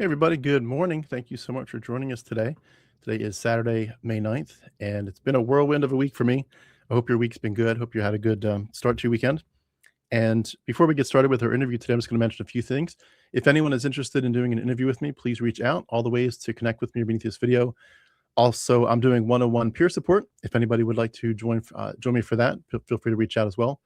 Hey, everybody. Good morning. Thank you so much for joining us today. Today is Saturday, May 9th, and it's been a whirlwind of a week for me. I hope your week's been good. Hope you had a good start to your weekend. And before we get started with our interview today, I'm just going to mention a few things. If anyone is interested in doing an interview with me, please reach out. All the ways to connect with me are beneath this video. Also, I'm doing one-on-one peer support. If anybody would like to join me for that, feel free to reach out as well.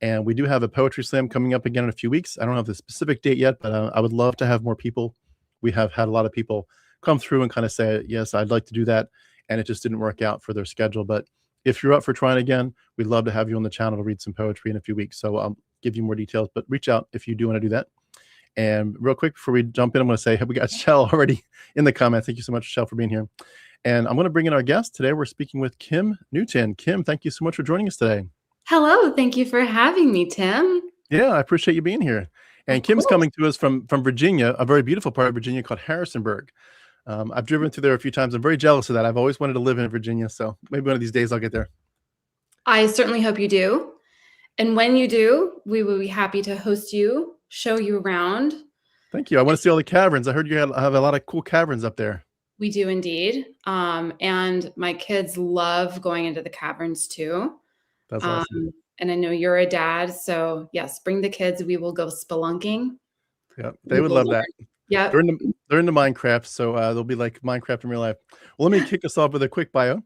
And we do have a poetry slam coming up again in a few weeks. I don't have the specific date yet, but I would love to have more people. We have had a lot of people come through and kind of say, yes, I'd like to do that. And it just didn't work out for their schedule. But if you're up for trying again, we'd love to have you on the channel to read some poetry in a few weeks. So I'll give you more details, but reach out if you do want to do that. And real quick, before we jump in, I'm going to say, we got Shell already in the comments. Thank you so much, Shell, for being here. And I'm going to bring in our guest. Today, we're speaking with Kim Newton. Kim, thank you so much for joining us today. Hello. Thank you for having me, Tim. Yeah, I appreciate you being here. And Kim's coming to us from Virginia, a very beautiful part of Virginia called Harrisonburg. I've driven through there a few times. I'm very jealous of that. I've always wanted to live in Virginia, so maybe one of these days I'll get there. I certainly hope you do. And when you do, we will be happy to host you, show you around. Thank you. I want to see all the caverns. I heard you have a lot of cool caverns up there. We do indeed. And my kids love going into the caverns too. That's awesome. And I know you're a dad, so yes, bring the kids. We will go spelunking. Yeah, they would love that. Yeah, they're into Minecraft, so they'll be like Minecraft in real life. Well, let me kick us off with a quick bio.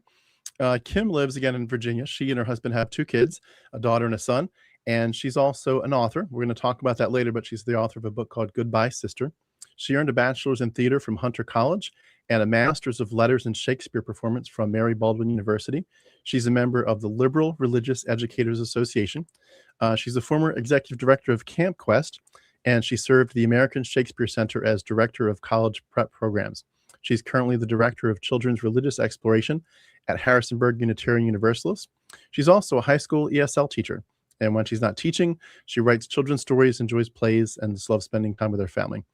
Kim lives again in Virginia. She and her husband have 2 kids, a daughter and a son, and she's also an author. We're going to talk about that later, but she's the author of a book called Goodbye, Sister. She earned a bachelor's in theater from Hunter College and a master's of letters in Shakespeare performance from Mary Baldwin University. She's a member of the Liberal Religious Educators Association. She's a former executive director of Camp Quest, and she served the American Shakespeare Center as director of college prep programs. She's currently the director of children's religious exploration at Harrisonburg Unitarian Universalist. She's also a high school ESL teacher. And when she's not teaching, she writes children's stories, enjoys plays, and just loves spending time with her family.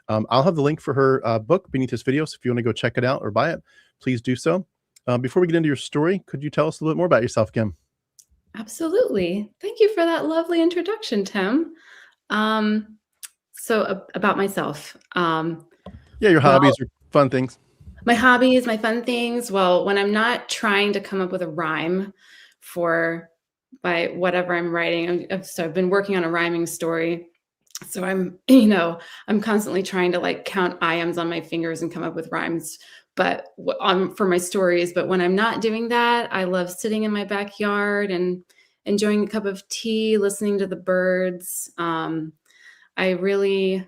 I'll have the link for her book beneath this video, so if you want to go check it out or buy it, please do so. Before we get into your story, could you tell us a little bit more about yourself, Kim? Absolutely. Thank you for that lovely introduction, Tim. So about myself. Yeah, your hobbies or fun things. My hobbies, my fun things. Well, when I'm not trying to come up with a rhyme by whatever I'm writing, so I've been working on a rhyming story. So I'm constantly trying to like count iams on my fingers and come up with rhymes, but for my stories. But when I'm not doing that, I love sitting in my backyard and enjoying a cup of tea, listening to the birds. I really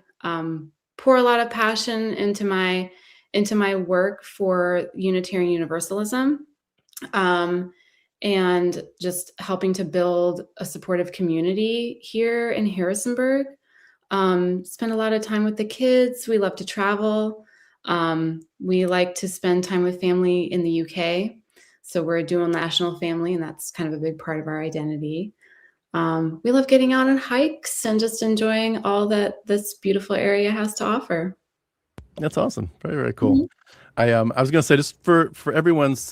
pour a lot of passion into my work for Unitarian Universalism. And just helping to build a supportive community here in Harrisonburg. Spend a lot of time with the kids. We love to travel. We like to spend time with family in the UK. So we're a dual national family, and that's kind of a big part of our identity. We love getting out on hikes and just enjoying all that this beautiful area has to offer. That's awesome. Very, very cool. Mm-hmm. I was going to say, just for everyone's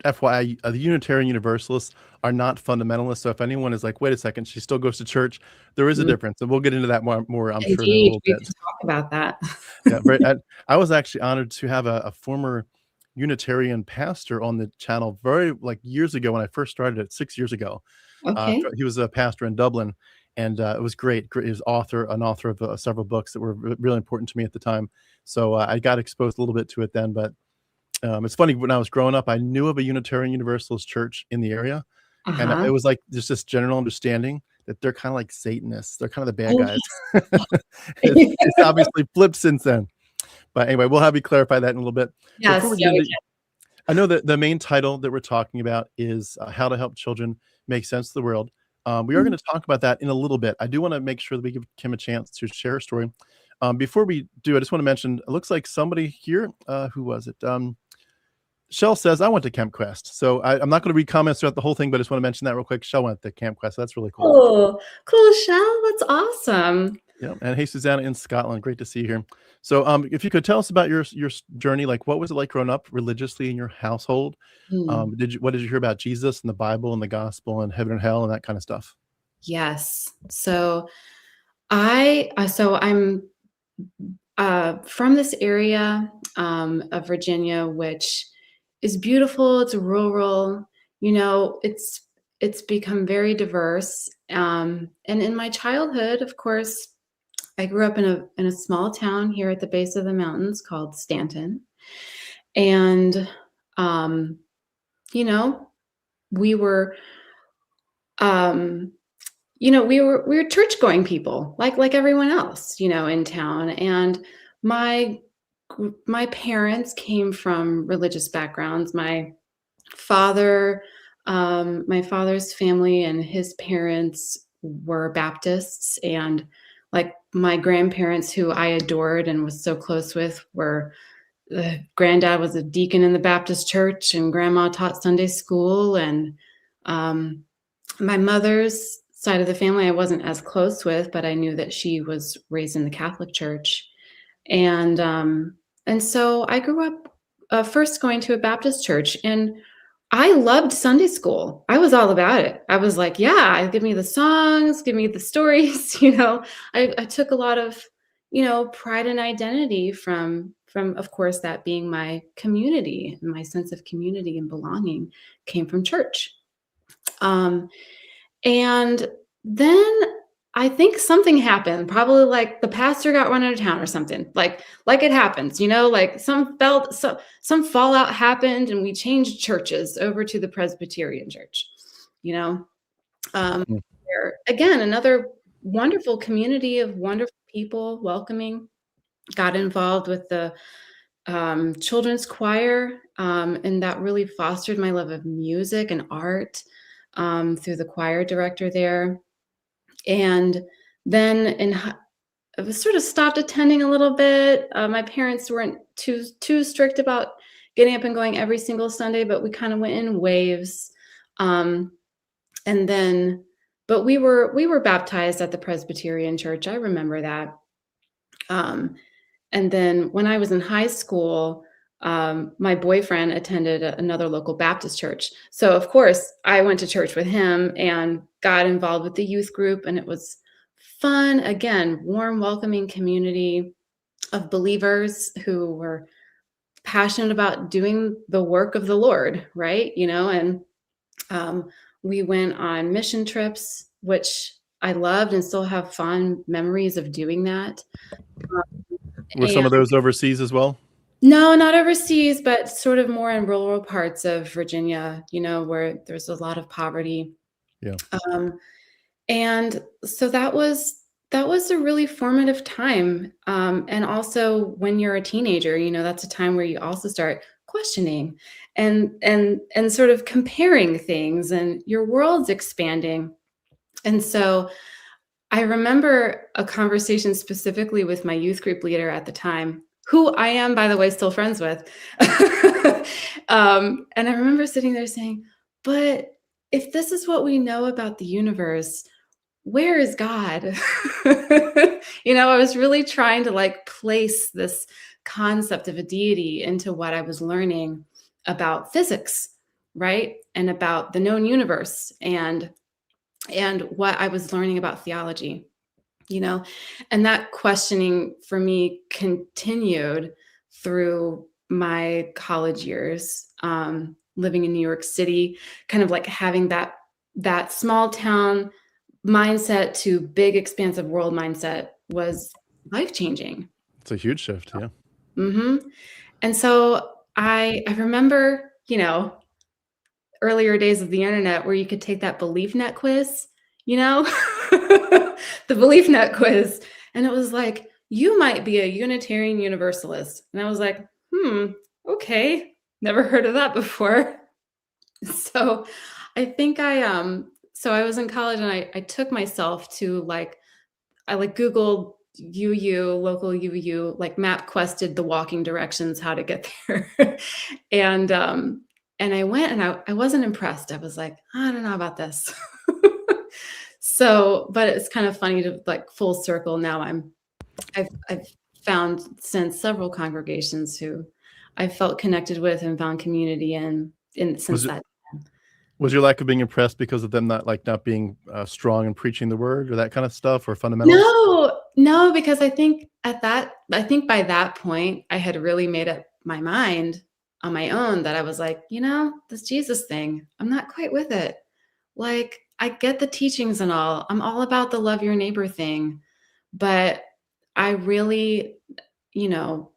FYI, the Unitarian Universalists are not fundamentalists. So if anyone is like, wait a second, she still goes to church, there is a difference. And we'll get into that more I'm Indeed, sure, in a little bit. We can talk about that. Yeah, I was actually honored to have a former Unitarian pastor on the channel years ago when I first started it, 6 years ago. Okay. He was a pastor in Dublin, and it was great. He was an author of several books that were really important to me at the time. So I got exposed a little bit to it then, but it's funny, when I was growing up, I knew of a Unitarian Universalist church in the area. And it was like there's this general understanding that they're kind of like Satanists. They're kind of the bad guys. It's obviously flipped since then. But anyway, we'll have you clarify that in a little bit. Yes, I know that the main title that we're talking about is How to Help Children Make Sense of the World. We are going to talk about that in a little bit. I do want to make sure that we give Kim a chance to share her story. Before we do, I just want to mention, it looks like somebody here, who was it? Shell says, I went to Camp Quest. So I'm not going to read comments throughout the whole thing, but I just want to mention that real quick. Shell went to Camp Quest. So that's really cool. Oh, cool, Shell. That's awesome. Yeah. And hey, Susanna in Scotland. Great to see you here. So if you could tell us about your journey, like what was it like growing up religiously in your household? What did you hear about Jesus and the Bible and the gospel and heaven and hell and that kind of stuff? Yes. So I'm from this area of Virginia, which is beautiful. It's rural. It's become very diverse. And in my childhood, of course, I grew up in a small town here at the base of the mountains called Stanton, and um, you know, we were um, we were church going people like everyone else, in town. And my my parents came from religious backgrounds. Father, my father's family and his parents were Baptists, and like my grandparents, who I adored and was so close with, were granddad was a deacon in the Baptist church, and grandma taught Sunday school. And um, my mother's side of the family I wasn't as close with, but I knew that she was raised in the Catholic Church. And so I grew up first going to a Baptist church, and I loved Sunday school. I was all about it. I was like, yeah, give me the songs, give me the stories. I took a lot of, pride and identity from, of course, that being my community, and my sense of community and belonging came from church. Um, and then I think something happened, probably like the pastor got run out of town or something. Like it happens, like some fallout happened, and we changed churches over to the Presbyterian church. you know. Mm. Where, again, another wonderful community of wonderful people, welcoming. Got involved with the children's choir, and that really fostered my love of music and art through the choir director there. And then I was sort of stopped attending a little bit. My parents weren't too strict about getting up and going every single Sunday, but we kind of went in waves. Um, and then, but we were baptized at the Presbyterian church. I remember that. And then when I was in high school, my boyfriend attended another local Baptist church. So of course I went to church with him and got involved with the youth group, and it was fun. Again, warm, welcoming community of believers who were passionate about doing the work of the Lord, right? And we went on mission trips, which I loved and still have fond memories of doing that. Were some of those overseas as well? No, not overseas, but sort of more in rural parts of Virginia, where there's a lot of poverty. Yeah. And so that was a really formative time. And also when you're a teenager, that's a time where you also start questioning and sort of comparing things, and your world's expanding. And so I remember a conversation specifically with my youth group leader at the time, who I am, by the way, still friends with. And I remember sitting there saying, but if this is what we know about the universe, where is God? I was really trying to place this concept of a deity into what I was learning about physics, right? And about the known universe, and what I was learning about theology, and that questioning for me continued through my college years, living in New York City, kind of like having that small town mindset to big expansive world mindset was life-changing. It's a huge shift. Yeah. Mm-hmm. And so I remember, earlier days of the internet where you could take that BeliefNet quiz, the BeliefNet quiz. And it was like, you might be a Unitarian Universalist. And I was like, okay, never heard of that before. So I think so I was in college, and I took myself to I Googled UU, local UU, map quested the walking directions, how to get there. And I went, and I wasn't impressed. I was like, I don't know about this. So, but it's kind of funny to full circle. Now I've found since several congregations who I felt connected with and found community in since that time. Was your lack of being impressed because of them not being strong and preaching the word or that kind of stuff, or fundamentals? No, because I think by that point, I had really made up my mind on my own that I was like, this Jesus thing, I'm not quite with it. Like, I get the teachings and all. I'm all about the love your neighbor thing, but I really, the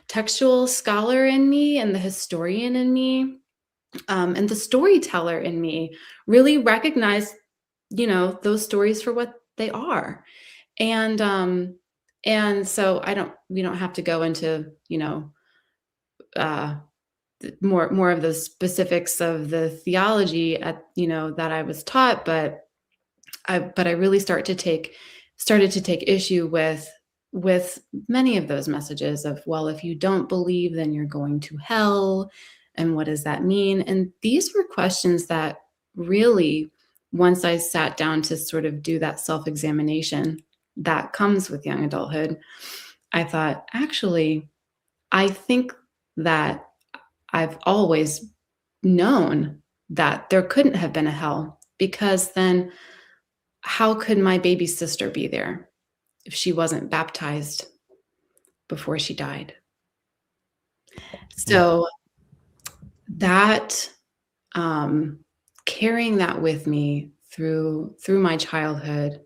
textual scholar in me and the historian in me, and the storyteller in me really recognized, those stories for what they are. And so we don't have to go into, uh, more of the specifics of the theology that I was taught, but I really started to take issue with many of those messages of, well, if you don't believe, then you're going to hell. And what does that mean? And these were questions that really, once I sat down to sort of do that self-examination that comes with young adulthood, I thought, actually, I think that I've always known that there couldn't have been a hell, because then how could my baby sister be there if she wasn't baptized before she died? So that, carrying that with me through my childhood,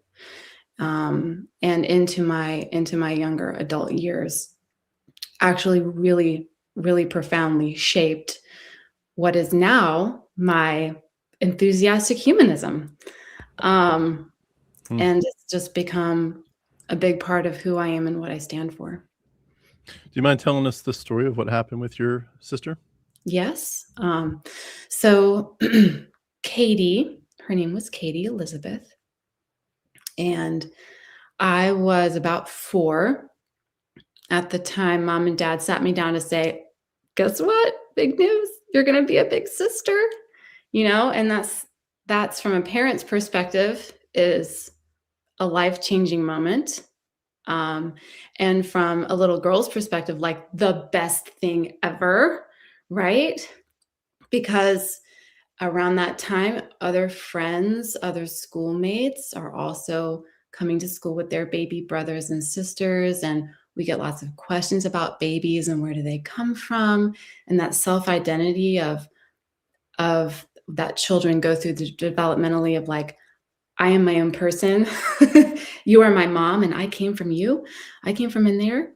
and into my younger adult years, actually really, really profoundly shaped what is now my enthusiastic humanism. And it's just become a big part of who I am and what I stand for. Do you mind telling us the story of what happened with your sister? Yes. So Katie, her name was Katie Elizabeth, and I was about 4 at the time. Mom and Dad sat me down to say, guess what? Big news. You're going to be a big sister, and that's from a parent's perspective is a life-changing moment. And from a little girl's perspective, like the best thing ever, right? Because around that time, other friends, other schoolmates are also coming to school with their baby brothers and sisters. And we get lots of questions about babies and where do they come from? And that self-identity of that children go through developmentally of like, I am my own person. You are my mom and I came from you. I came from in there.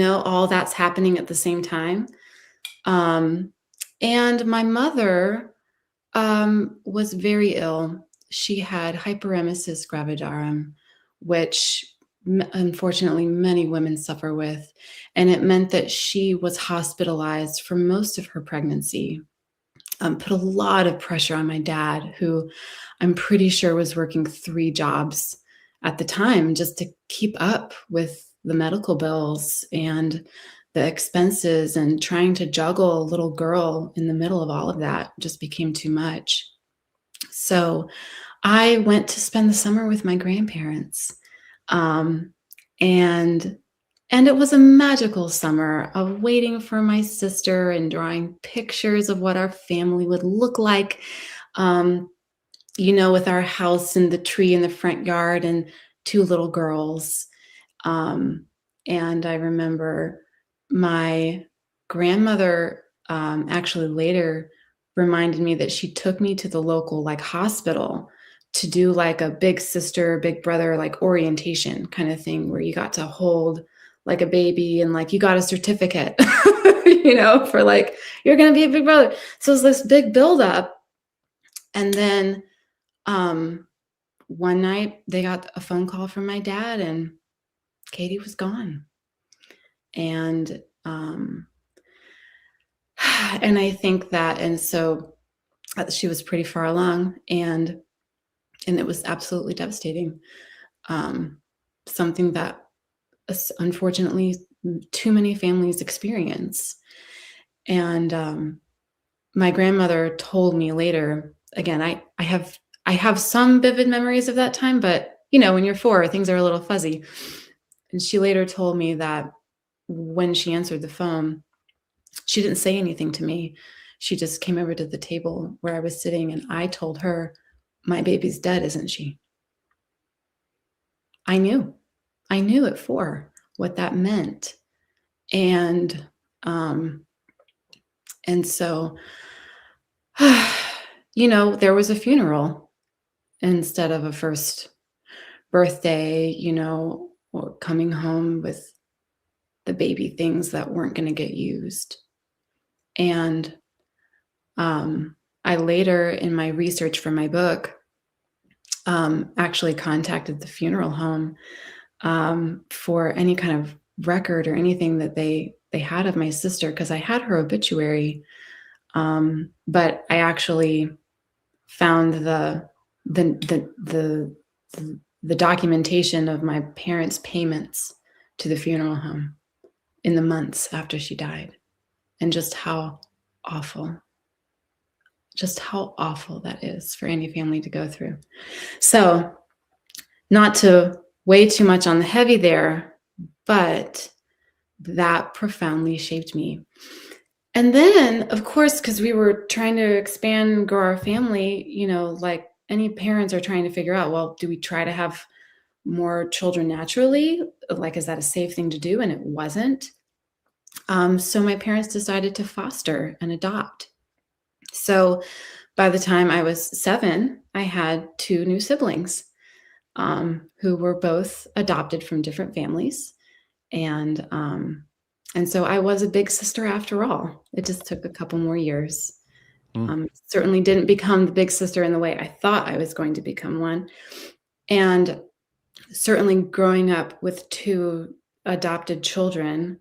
All that's happening at the same time. And my mother was very ill. She had hyperemesis gravidarum, which unfortunately many women suffer with. And it meant that she was hospitalized for most of her pregnancy. Put a lot of pressure on my dad, who I'm pretty sure was working 3 jobs at the time just to keep up with the medical bills and the expenses, and trying to juggle a little girl in the middle of all of that just became too much. So I went to spend the summer with my grandparents. And it was a magical summer of waiting for my sister and drawing pictures of what our family would look like, with our house and the tree in the front yard and 2 little girls. And I remember my grandmother actually later reminded me that she took me to the local hospital to do a big sister, big brother, orientation kind of thing, where you got to hold a baby and you got a certificate, for you're going to be a big brother. So it was this big buildup. And then one night they got a phone call from my dad and Katie was gone. And I think that, and so she was pretty far along, and it was absolutely devastating. Something that unfortunately too many families experience. And my grandmother told me later, again, I have some vivid memories of that time, but when you're 4, things are a little fuzzy. And she later told me that when she answered the phone, she didn't say anything to me. she just came over to the table where I was sitting, and I told her, my baby's dead, isn't she? I knew at 4 what that meant. And so, there was a funeral instead of a first birthday, or coming home with the baby things that weren't going to get used. And I later, in my research for my book, actually contacted the funeral home for any kind of record or anything that they had of my sister, because I had her obituary, but I actually found the documentation of my parents' payments to the funeral home in the months after she died, and just how awful that is for any family to go through. So, not to weigh too much on the heavy there, but that profoundly shaped me. And then, of course, because we were trying to expand and grow our family, like any parents are trying to figure out, well, do we try to have more children naturally? Like, is that a safe thing to do? And it wasn't. So my parents decided to foster and adopt. So by the time I was 7, I had 2 new siblings who were both adopted from different families. And so I was a big sister after all. It just took a couple more years. Certainly didn't become the big sister in the way I thought I was going to become one. And certainly growing up with 2 adopted children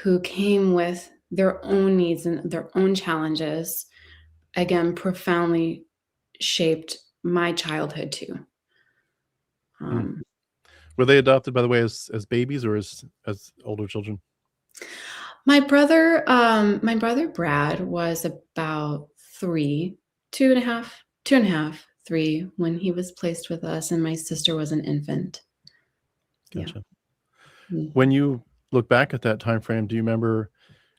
who came with their own needs and their own challenges, again, profoundly shaped my childhood too. Were they adopted, by the way, as babies or as older children? My brother Brad was about 3, 2.5, 3 when he was placed with us, and my sister was an infant. Gotcha. Yeah. When you look back at that time frame, do you remember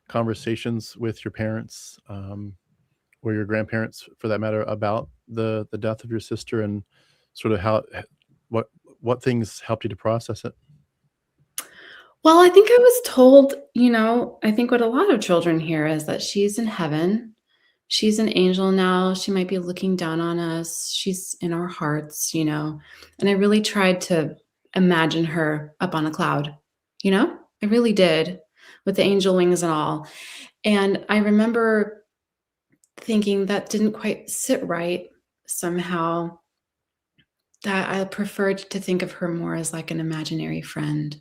conversations with your parents or your grandparents, for that matter, about the death of your sister, and sort of what things helped you to process it? Well, I think I was told, I think what a lot of children hear is that she's in heaven. She's an angel now. She might be looking down on us. She's in our hearts, And I really tried to imagine her up on a cloud, I really did, with the angel wings and all. And I remember thinking that didn't quite sit right somehow, that I preferred to think of her more as like an imaginary friend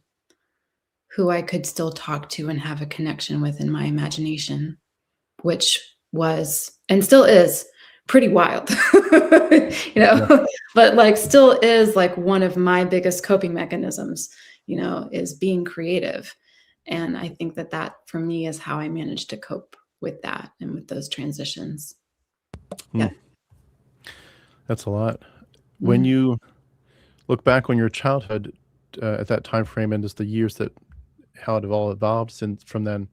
who I could still talk to and have a connection with in my imagination, which was and still is pretty wild, Yeah. But like still is like one of my biggest coping mechanisms, is being creative. And I think that for me is how I managed to cope with that and with those transitions. Yeah. That's a lot. When you look back on your childhood at that time frame and just the years that how it all evolved since from then,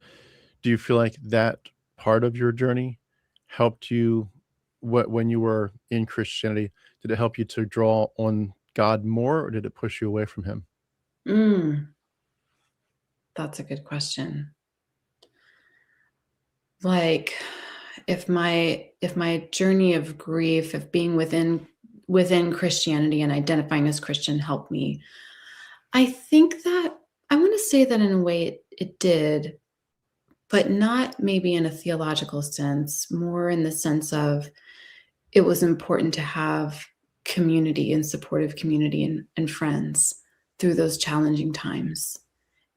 do you feel like that part of your journey helped you when you were in Christianity? Did it help you to draw on God more, or did it push you away from him? That's a good question. Like, if my journey of grief, of being within Christianity and identifying as Christian helped me, I think that I want to say that in a way it did, but not maybe in a theological sense, more in the sense of it was important to have community and supportive community and friends through those challenging times.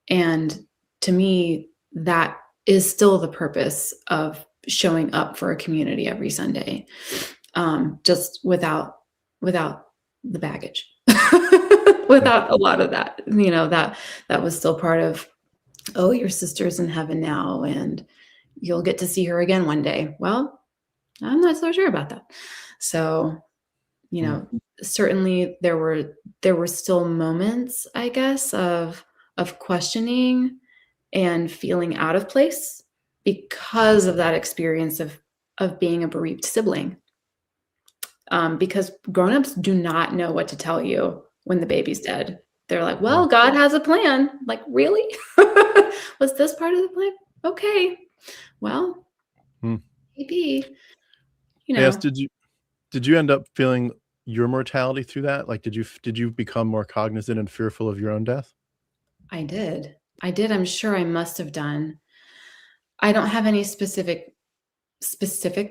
And to me, that is still the purpose of showing up for a community every Sunday, just without the baggage, without a lot of that, that was still part of, oh, your sister's in heaven now and you'll get to see her again one day. Well, I'm not so sure about that. So, certainly there were still moments, I guess, of questioning and feeling out of place because of that experience of of being a bereaved sibling. Because grown-ups do not know what to tell you when the baby's dead. They're like, well, God has a plan. Like, really? Was this part of the plan? Okay. Well, maybe, Yes. Did you end up feeling your mortality through that? Like, did you become more cognizant and fearful of your own death? I did. I'm sure I must have done. I don't have any specific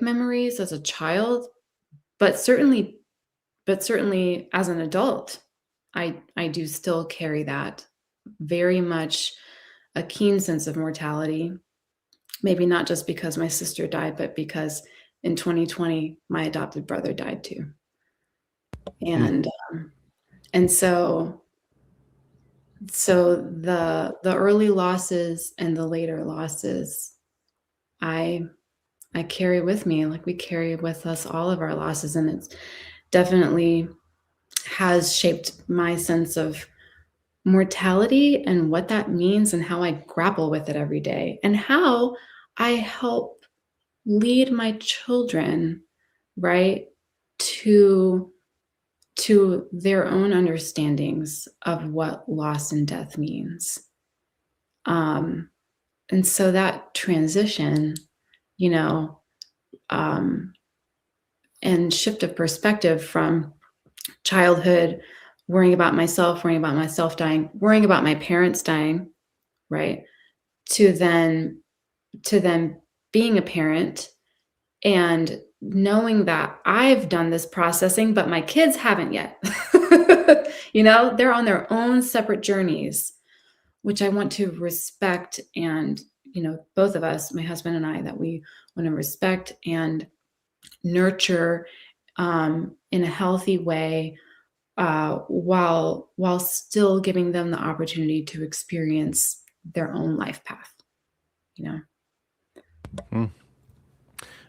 memories as a child, but certainly as an adult, I do still carry that very much a keen sense of mortality. Maybe not just because my sister died, but because in 2020 my adopted brother died too. And so the early losses and the later losses, I carry with me, like we carry with us all of our losses, and it's definitely has shaped my sense of mortality and what that means and how I grapple with it every day and how I help lead my children, right, to their own understandings of what loss and death means. And so that transition, you know, and shift of perspective from childhood, worrying about myself dying, worrying about my parents dying, right? To then being a parent and knowing that I've done this processing, but my kids haven't yet. They're on their own separate journeys, which I want to respect. And, both of us, my husband and I, that we want to respect and nurture in a healthy way, while still giving them the opportunity to experience their own life path.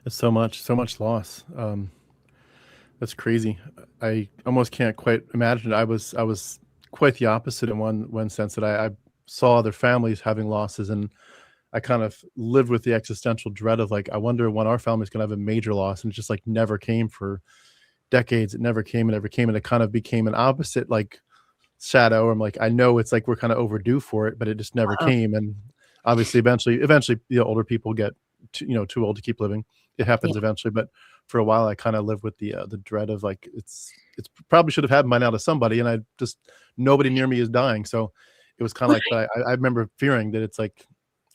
It's so much loss. That's crazy. I almost can't quite imagine it. I was quite the opposite in one sense, that I saw other families having losses, and I kind of lived with the existential dread of, like, I wonder when our family's gonna have a major loss, and it just, like, never came for decades. It never came, and it kind of became an opposite, like, shadow. I'm like, I know it's like we're kind of overdue for it, but it just never came. And obviously, eventually, older people get too old to keep living. It happens eventually, but for a while, I kind of lived with the dread of, like, it's probably should have happened by now to somebody, and I just nobody near me is dying. So it was kind of like, but I remember fearing that it's like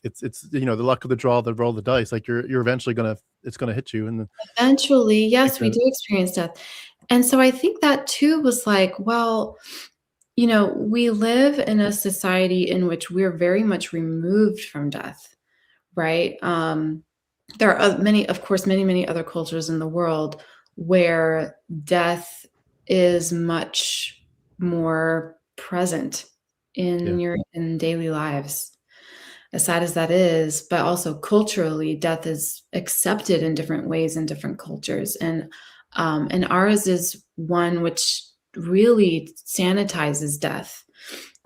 it's the luck of the draw, the roll of the dice. Like, you're eventually it's gonna hit you, and Eventually, yes, we do experience death. And so I think that too was like, well, we live in a society in which we're very much removed from death, right? There are many other cultures in the world where death is much more present in daily lives, as sad as that is. But also culturally, death is accepted in different ways in different cultures, and ours is one which really sanitizes death,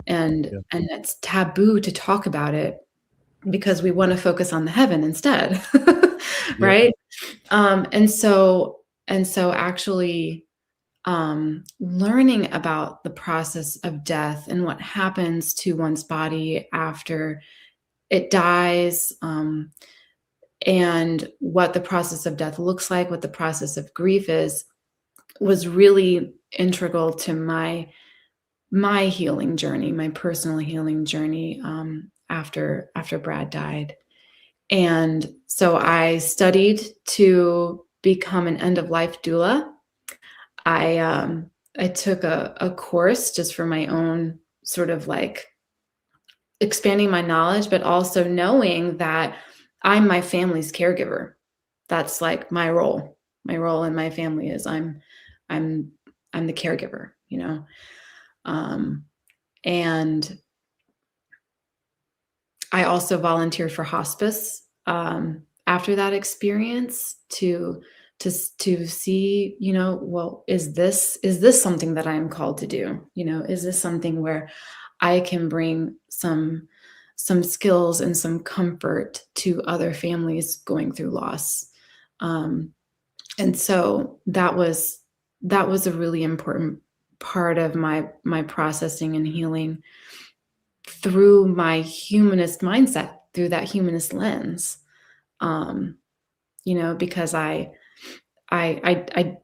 and it's taboo to talk about it because we want to focus on the heaven instead. Right? And so actually learning about the process of death and what happens to one's body after it dies, and what the process of death looks like, what the process of grief is, was really integral to my healing journey, my personal healing journey, after Brad died. And so I studied to become an end-of-life doula. I took a course just for my own sort of, like, expanding my knowledge, but also knowing that I'm my family's caregiver. That's like my role. My role in my family is I'm the caregiver, and I also volunteered for hospice after that experience to see, well, is this something that I'm called to do? Is this something where I can bring some skills and some comfort to other families going through loss? And so that was a really important part of my processing and healing through my humanist mindset, through that humanist lens. Because I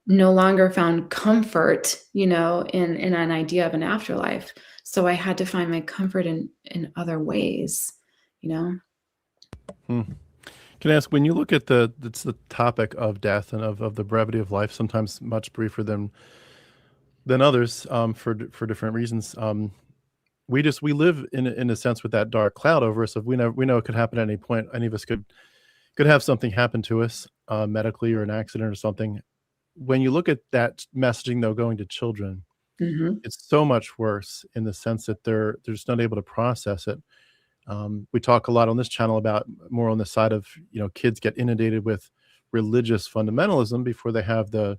no longer found comfort, in an idea of an afterlife. So I had to find my comfort in other ways, Hmm. Can I ask, when you look at it's the topic of death and of the brevity of life, sometimes much briefer than others, for different reasons. We live in a sense with that dark cloud over us. Of we know it could happen at any point. Any of us could have something happen to us, medically, or an accident or something. When you look at that messaging, though, going to children, Mhm. it's so much worse in the sense that they're just not able to process it. We talk a lot on this channel about more on the side of, kids get inundated with religious fundamentalism before they have the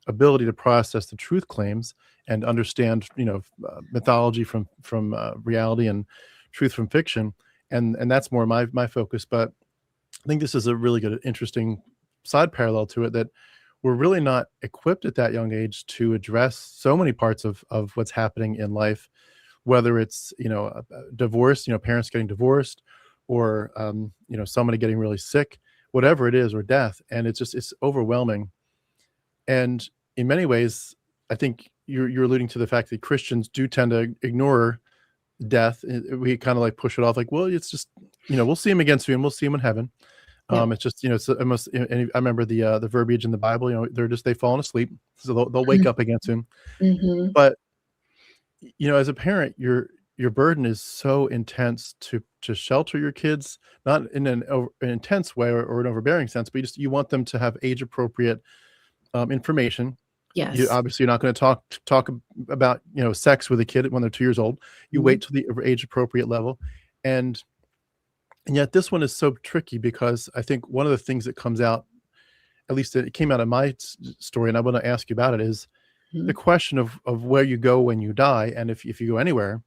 ability to process the truth claims and understand, mythology from reality, and truth from fiction, and that's more my focus. But I think this is a really good, interesting side parallel to it, that we're really not equipped at that young age to address so many parts of what's happening in life, whether it's, divorce, parents getting divorced, or somebody getting really sick, whatever it is, or death, and it's overwhelming. And in many ways, I think you're alluding to the fact that Christians do tend to ignore death. We kind of like push it off, like, well, it's just, we'll see him again soon. We'll see him in heaven. Yep. It's just, it's almost. And I remember the verbiage in the Bible. They've fallen asleep, so they'll wake up again soon. Mhm. But as a parent, your burden is so intense to shelter your kids, not in an intense way, or an overbearing sense, but you want them to have age appropriate information. You Yes. obviously, you're not going to talk about, sex with a kid when they're 2 years old. You Mhm. wait till the age appropriate level, and yet this one is so tricky, because I think one of the things that comes out, at least it came out of my story, and I want to ask you about it, is the Mhm. question of where you go when you die, and if you go anywhere,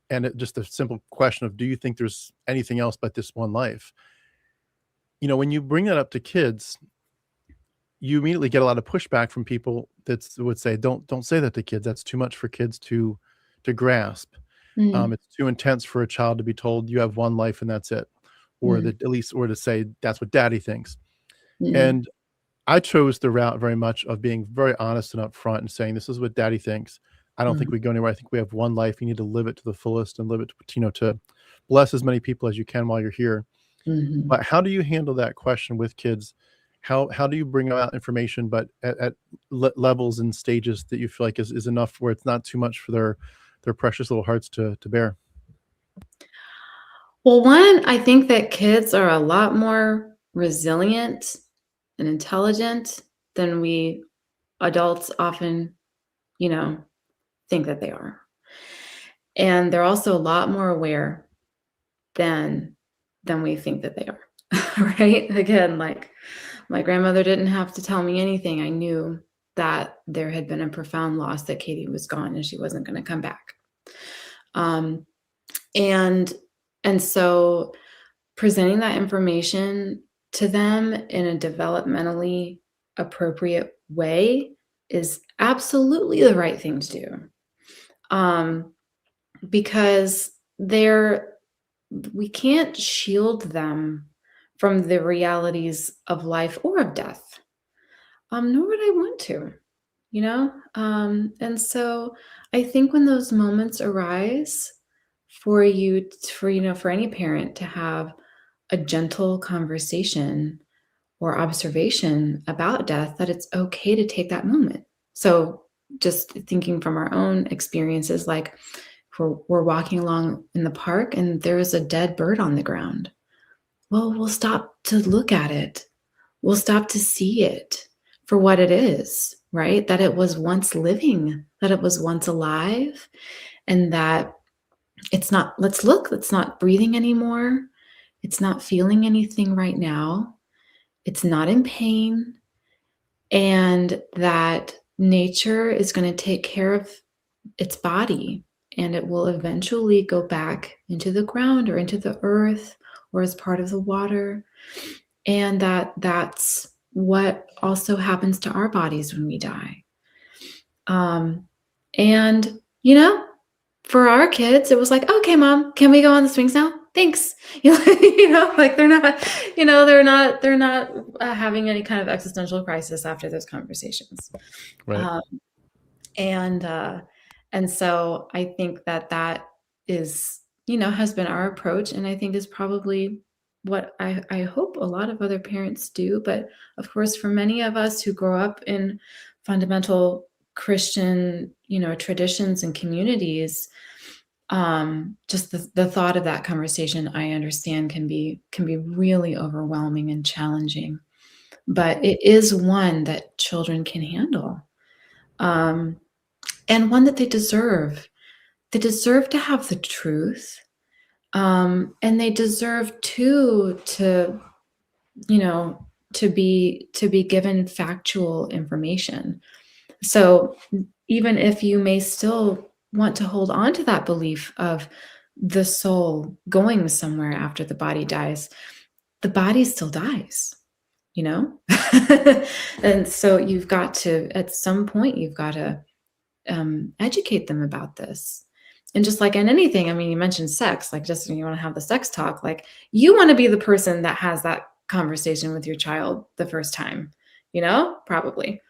and just a simple question of, do you think there's anything else but this one life? When you bring that up to kids, you immediately get a lot of pushback from people that would say, "Don't say that to kids. That's too much for kids to grasp. Mm. It's too intense for a child to be told you have one life and that's it," or Mm. that, at least, or to say that's what daddy thinks. Mm. And I chose the route very much of being very honest and upfront and saying, "This is what daddy thinks. I don't think Mhm. we go anywhere. I think we have one life. You need to live it to the fullest, and live it, to bless as many people as you can while you're here." Mhm. But how do you handle that question with kids? How do you bring out information, but at levels and stages that you feel like is enough, where it's not too much for their precious little hearts to bear? Well, one, I think that kids are a lot more resilient and intelligent than we adults often, you know, think that they are. And they're also a lot more aware than we think that they are. Right? Again, like my grandmother didn't have to tell me anything. I knew that there had been a profound loss, that Katie was gone and she wasn't going to come back. Um, and so presenting that information to them in a developmentally appropriate way is absolutely the right thing to do. Um, because we can't shield them from the realities of life or of death. Nor would I want to, and so I think when those moments arise for for any parent to have a gentle conversation or observation about death, that it's okay to take that moment. So just thinking from our own experiences, like if we're walking along in the park and there's a dead bird on the ground, well, we'll stop to look at it. We'll stop to see it for what it is, right? That it was once living, that it was once alive, and that let's look, it's not breathing anymore. It's not feeling anything right now. It's not in pain. And that nature is going to take care of its body, and it will eventually go back into the ground or into the earth or as part of the water. And that's what also happens to our bodies when we die. And, you know, for our kids, it was like, okay, mom, can we go on the swings now? Thanks. Like they're not having any kind of existential crisis after those conversations. Right. Um, and so I think that is, has been our approach, and I think is probably what I hope a lot of other parents do. But of course, for many of us who grow up in fundamental Christian, traditions and communities, just the thought of that conversation, I understand, can be really overwhelming and challenging. But it is one that children can handle, and one that they deserve. They deserve to have the truth, and they deserve to be given factual information. So even if you may still want to hold on to that belief of the soul going somewhere after the body dies, the body still dies, and so you've got to, at some point, you've got to educate them about this. And just like in anything, I mean, you mentioned sex, like just when you want to have the sex talk, like you want to be the person that has that conversation with your child the first time, probably.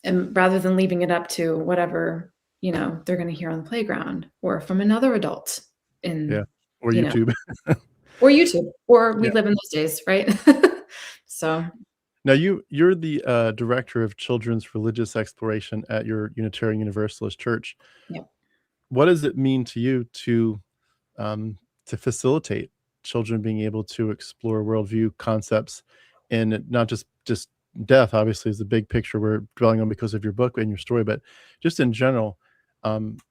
And rather than leaving it up to whatever, they're going to hear on the playground or from another adult or YouTube. Or YouTube, or we live in those days, right? So. Now you're the director of children's religious exploration at your Unitarian Universalist Church. Yeah. What does it mean to you to facilitate children being able to explore worldview concepts, and not just death, obviously, is the big picture we're dwelling on because of your book and your story, but just in general,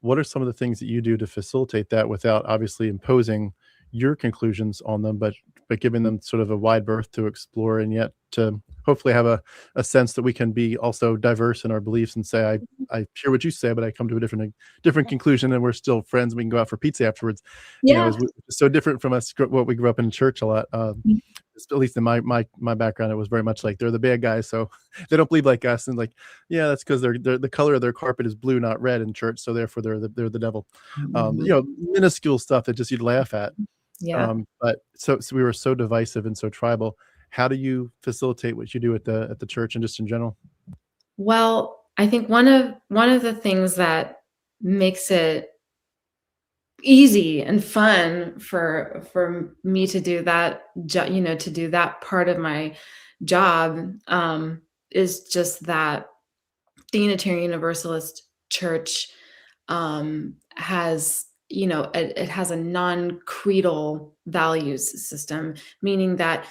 what are some of the things that you do to facilitate that without obviously imposing your conclusions on them, but giving them sort of a wide berth to explore, and yet to hopefully have a sense that we can be also diverse in our beliefs and say, I hear what you say, but I come to a different conclusion, and we're still friends. We can go out for pizza afterwards. Yeah. It's so different from us, what we grew up in church a lot. At least in my background, it was very much like they're the bad guys, so they don't believe like us, and like, yeah, that's because they're the color of their carpet is blue, not red in church, so therefore they're the devil. Minuscule stuff that just you'd laugh at. Yeah. But so we were so divisive and so tribal. How do you facilitate what you do at the church and just in general? Well, I think one of the things that makes it easy and fun for me to do that, to do that part of my job, is just that the Unitarian Universalist Church has, it has a non-creedal values system, meaning that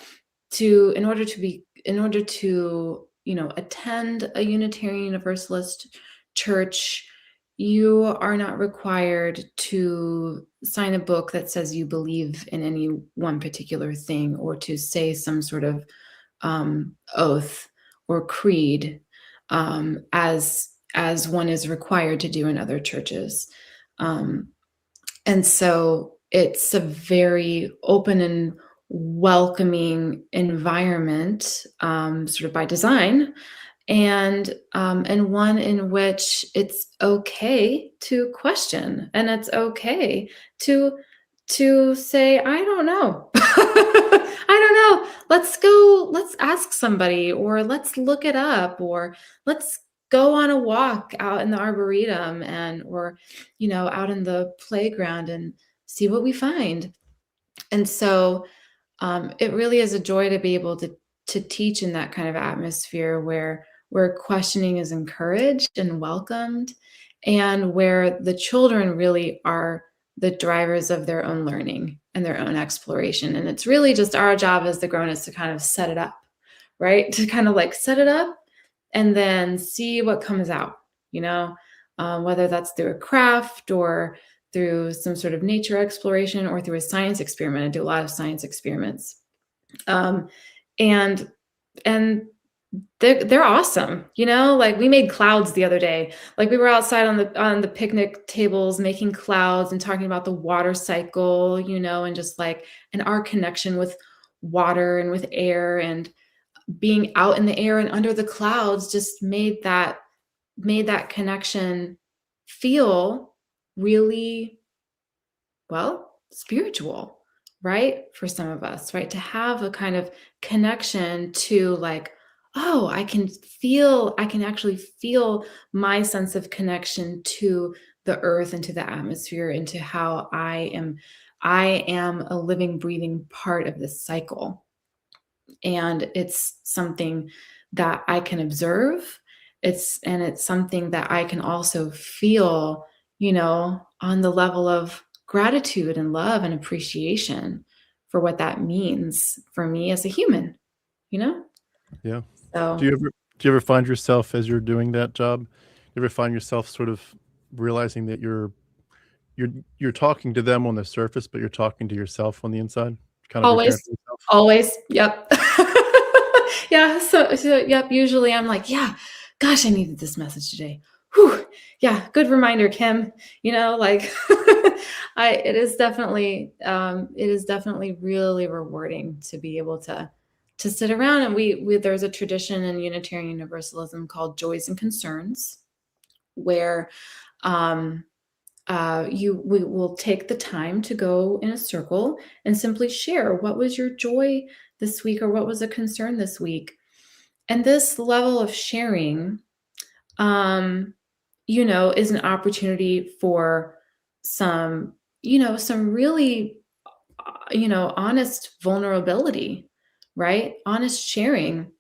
in order to attend a Unitarian Universalist church, you are not required to sign a book that says you believe in any one particular thing, or to say some sort of oath or creed, as one is required to do in other churches. And so it's a very open and welcoming environment, sort of by design, and one in which it's okay to question, and it's okay to say, I don't know. I don't know. Let's ask somebody, or let's look it up, or let's go on a walk out in the arboretum, or out in the playground, and see what we find. And so it really is a joy to be able to teach in that kind of atmosphere where questioning is encouraged and welcomed, and where the children really are the drivers of their own learning and their own exploration. And it's really just our job as the grown-ups to kind of set it up, right? To kind of like set it up and then see what comes out, whether that's through a craft, or through some sort of nature exploration, or through a science experiment. I do a lot of science experiments. And they're awesome. Like we made clouds the other day. Like we were outside on the picnic tables making clouds and talking about the water cycle, and just like, and our connection with water and with air. And being out in the air and under the clouds just made that connection feel really, well, spiritual, right? For some of us, right? To have a kind of connection to like, oh, I can actually feel my sense of connection to the earth and to the atmosphere and to how I am a living, breathing part of this cycle. And it's something that I can observe. It's something that I can also feel, on the level of gratitude and love and appreciation for what that means for me as a human, you know? Yeah. So Do you ever find yourself as you're doing that job, you ever find yourself sort of realizing that you're talking to them on the surface, but you're talking to yourself on the inside? Kind of always, reparenting yourself? always, yep. Yeah, so yep, usually I'm like, "Yeah, gosh, I needed this message today. Whew, yeah, good reminder, Kim." Like, it is definitely really rewarding to be able to sit around, and there's a tradition in Unitarian Universalism called Joys and Concerns, where, um we will take the time to go in a circle and simply share what was your joy this week or what was a concern this week. And this level of sharing, um, is an opportunity for some really, honest vulnerability, right? Honest sharing,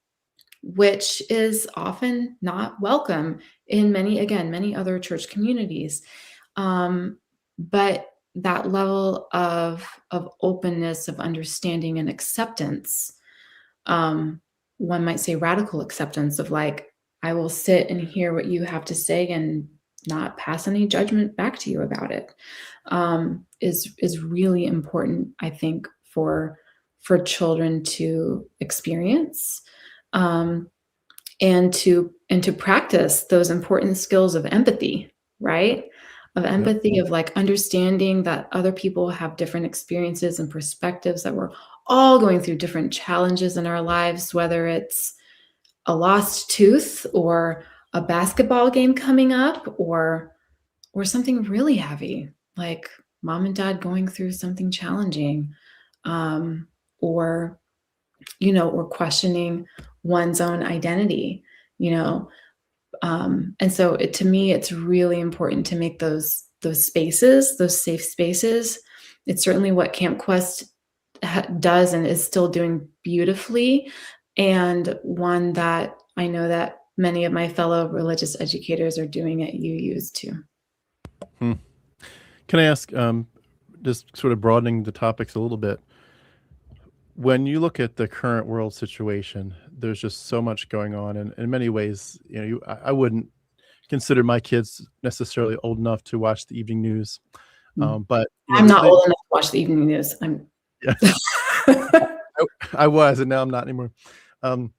which is often not welcome in many other church communities. But that level of openness, of understanding and acceptance, um, one might say radical acceptance of like, I will sit and hear what you have to say and not pass any judgment back to you about it, is really important, I think, for children to experience, um, and to practice those important skills of empathy, right? Of Yep. empathy, of like understanding that other people have different experiences and perspectives, that we're all going through different challenges in our lives, whether it's a lost tooth or a basketball game coming up, or something really heavy, like mom and dad going through something challenging, um, or or questioning one's own identity, you know. And so to me, it's really important to make those spaces, those safe spaces. It's certainly what Camp Quest does and is still doing beautifully, and one that I know that many of my fellow religious educators are doing at UUs too. Hmm. Can I ask, just sort of broadening the topics a little bit, when you look at the current world situation, there's just so much going on, and in many ways, I wouldn't consider my kids necessarily old enough to watch the evening news, Mm. but I'm not old enough to watch the evening news. I'm yeah, I was, and now I'm not anymore. Um,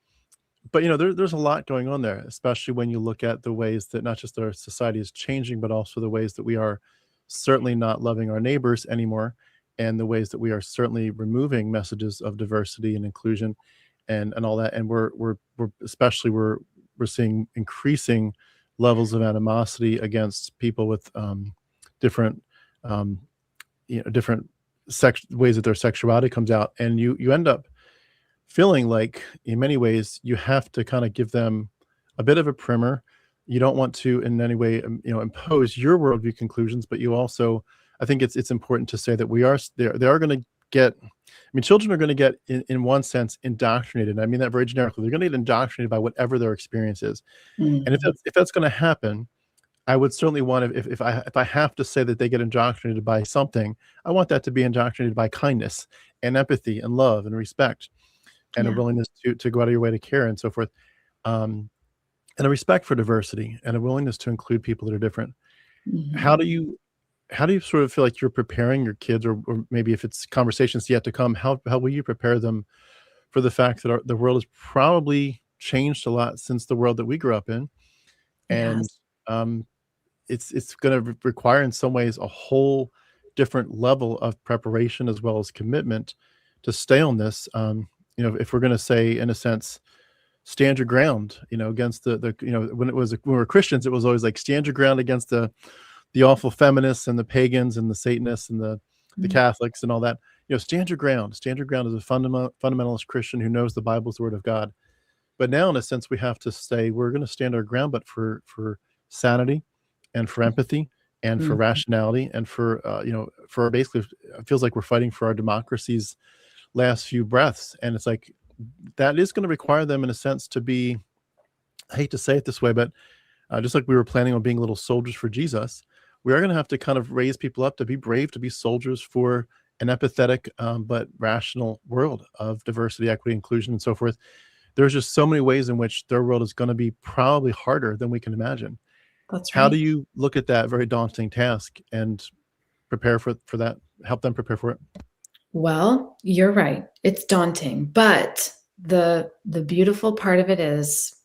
but there's a lot going on there, especially when you look at the ways that not just our society is changing, but also the ways that we are certainly not loving our neighbors anymore, and the ways that we are certainly removing messages of diversity and inclusion, and all that. And we're seeing increasing levels of animosity against people with different um, different ways that their sexuality comes out, and you end up feeling like in many ways you have to kind of give them a bit of a primer. You don't want to in any way impose your worldview conclusions, but you also, I think it's important to say that they are going to get, I mean, children are going to get in one sense indoctrinated, and I mean that very generically. They're going to get indoctrinated by whatever their experience is. And Mhm. if that's going to happen, I would certainly want to, if I have to say that they get indoctrinated by something, I want that to be indoctrinated by kindness and empathy and love and respect, and a Yeah. willingness to go out of your way to care and so forth, um, and a respect for diversity and a willingness to include people that are different. How Mhm. do you sort of feel like you're preparing your kids, or maybe if it's conversations yet to come, how will you prepare them for the fact that the world has probably changed a lot since the world that we grew up in, and Yes. um, it's going to require in some ways a whole different level of preparation as well as commitment to stay on this. If we're going to say, in a sense, stand your ground, against the when we were Christians, it was always like stand your ground against the awful feminists and the pagans and the Satanists and the Catholics and all that. Stand your ground. Stand your ground as a fundamentalist Christian who knows the Bible's the word of God. But now, in a sense, we have to say we're going to stand our ground, but for sanity and for empathy and for rationality and for for basically, it feels like we're fighting for our democracy's last few breaths. And it's like that is going to require them, in a sense, to be, I hate to say it this way, but just like we were planning on being little soldiers for Jesus, we are going to have to kind of raise people up to be brave, to be soldiers for an empathetic but rational world of diversity, equity, inclusion, and so forth. There's just so many ways in which their world is going to be probably harder than we can imagine. That's right. How do you look at that very daunting task and prepare for that, help them prepare for it? Well, you're right. It's daunting, but the beautiful part of it is,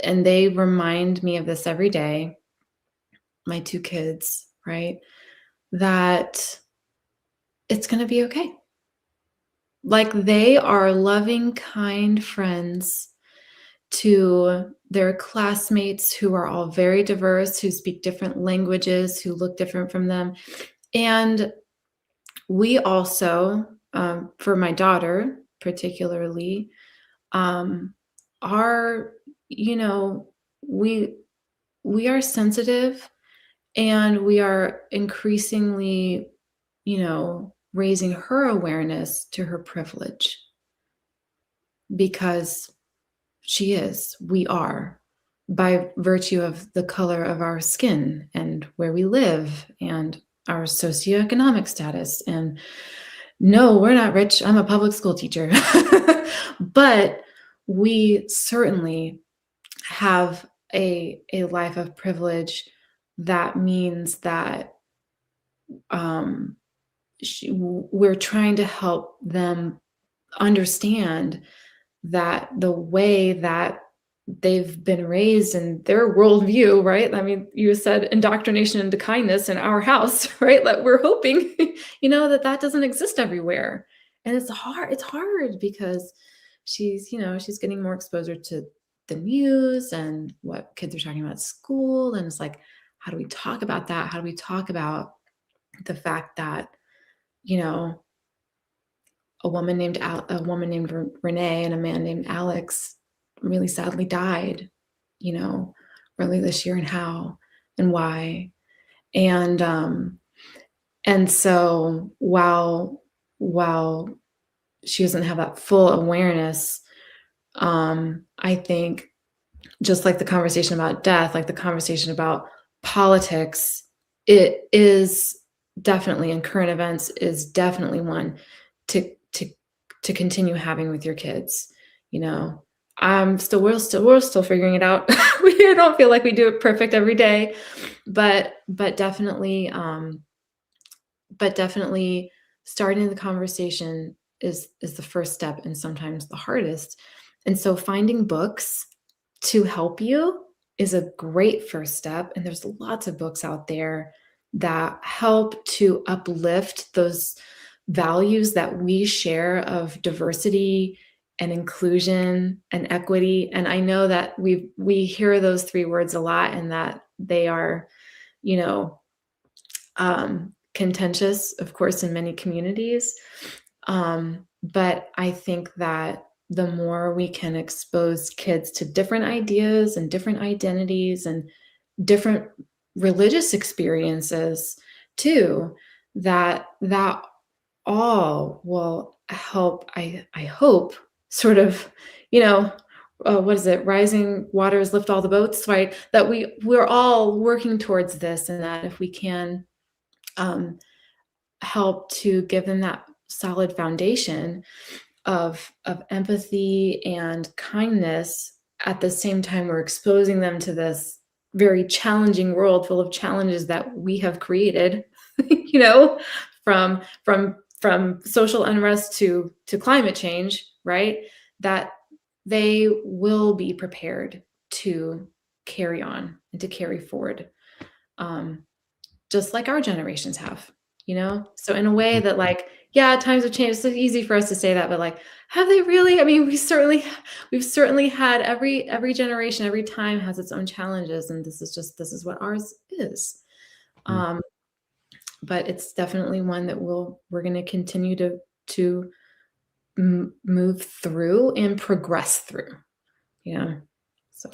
and they remind me of this every day, my two kids, right? That it's going to be okay. Like, they are loving, kind friends to their classmates who are all very diverse, who speak different languages, who look different from them. And we also, for my daughter particularly, are, we are sensitive, and we are increasingly, raising her awareness to her privilege, because we are, by virtue of the color of our skin and where we live and our socioeconomic status. And no, we're not rich. I'm a public school teacher. But we certainly have a life of privilege. That means that we're trying to help them understand that the way that they've been raised in their worldview, right? I mean, you said indoctrination into kindness in our house, right? That we're hoping, that doesn't exist everywhere. And it's hard because she's getting more exposure to the news and what kids are talking about at school. And it's like, how do we talk about that? How do we talk about the fact that, a woman named Renee and a man named Alex really sadly died, early this year, and how and why. And so while she doesn't have that full awareness, I think, just like the conversation about death, like the conversation about politics, it is definitely, in current events, is definitely one to continue having with your kids. We're still figuring it out. We don't feel like we do it perfect every day, but definitely starting the conversation is the first step, and sometimes the hardest. And so finding books to help you is a great first step. And there's lots of books out there that help to uplift those values that we share of diversity and inclusion and equity. And I know that we hear those three words a lot, and that they are, contentious, of course, in many communities. But I think that the more we can expose kids to different ideas and different identities and different religious experiences too, that all will help, I hope, sort of, what is it? Rising waters lift all the boats, right? That we're all working towards this, and that if we can help to give them that solid foundation of empathy and kindness, at the same time we're exposing them to this very challenging world full of challenges that we have created, from social unrest to climate change, right? That they will be prepared to carry on and to carry forward, just like our generations have, so in a way that, like, Yeah, times have changed. It's so easy for us to say that, but like, have they really? I mean, we've certainly had every generation, every time has its own challenges, and this is what ours is. Mm. Um, but it's definitely one that we're going to continue to move through and progress through. Yeah. So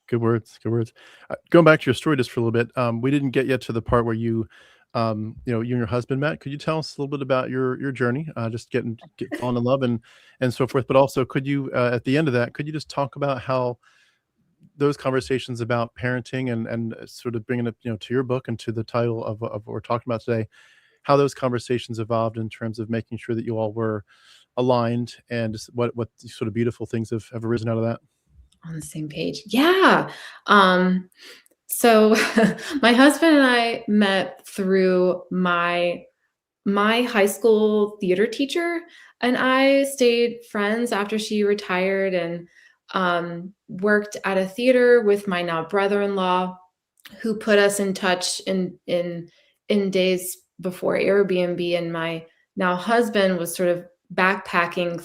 Good words. Good words. Going back to your story just for a little bit, we didn't get yet to the part where you, you and your husband met. Could you tell us a little bit about your journey, just falling in love and so forth? But also, could you, at the end of that, could you just talk about how those conversations about parenting and sort of bringing it, to your book and to the title of what we're talking about today, how those conversations evolved in terms of making sure that you all were aligned and just what sort of beautiful things have arisen out of that? on the same page. Yeah. Um, so my husband and I met through my high school theater teacher, and I stayed friends after she retired, and worked at a theater with my now brother-in-law, who put us in touch in days before Airbnb. And my now husband was sort of backpacking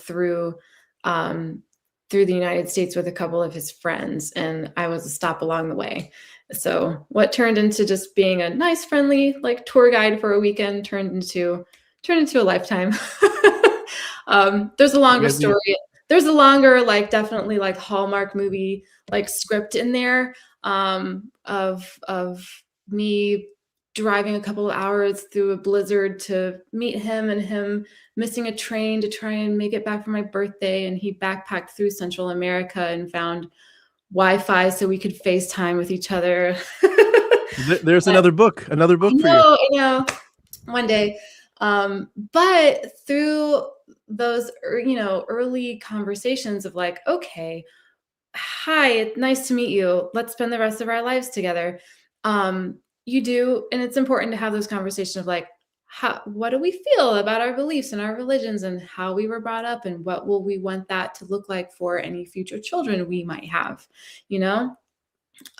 um, through the United States with a couple of his friends, and I was a stop along the way. So what turned into just being a nice, friendly, like, tour guide for a weekend turned into a lifetime. There's a longer Yeah, story. There's a longer, like, definitely, like, Hallmark movie, like, script in there, of me driving a couple of hours through a blizzard to meet him, and him missing a train to try and make it back for my birthday. And he backpacked through Central America and found Wi-Fi so we could FaceTime with each other. there's another book for you. I know, one day. But through those, early conversations of like, okay, hi, it's nice to meet you. Let's spend the rest of our lives together. You do, and it's important to have those conversations of like, what do we feel about our beliefs and our religions and how we were brought up, and what will we want that to look like for any future children we might have, you know?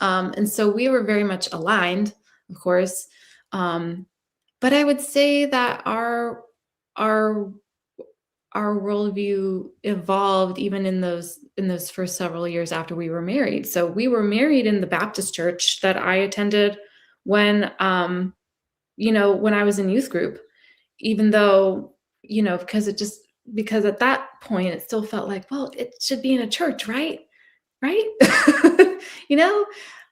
And so we were very much aligned, of course. Um, but I would say that our our worldview evolved even in those first several years after we were married. So we were married in the Baptist church that I attended when when I was in youth group, even though, because at that point it still felt like, well, it should be in a church, right? Right? you know?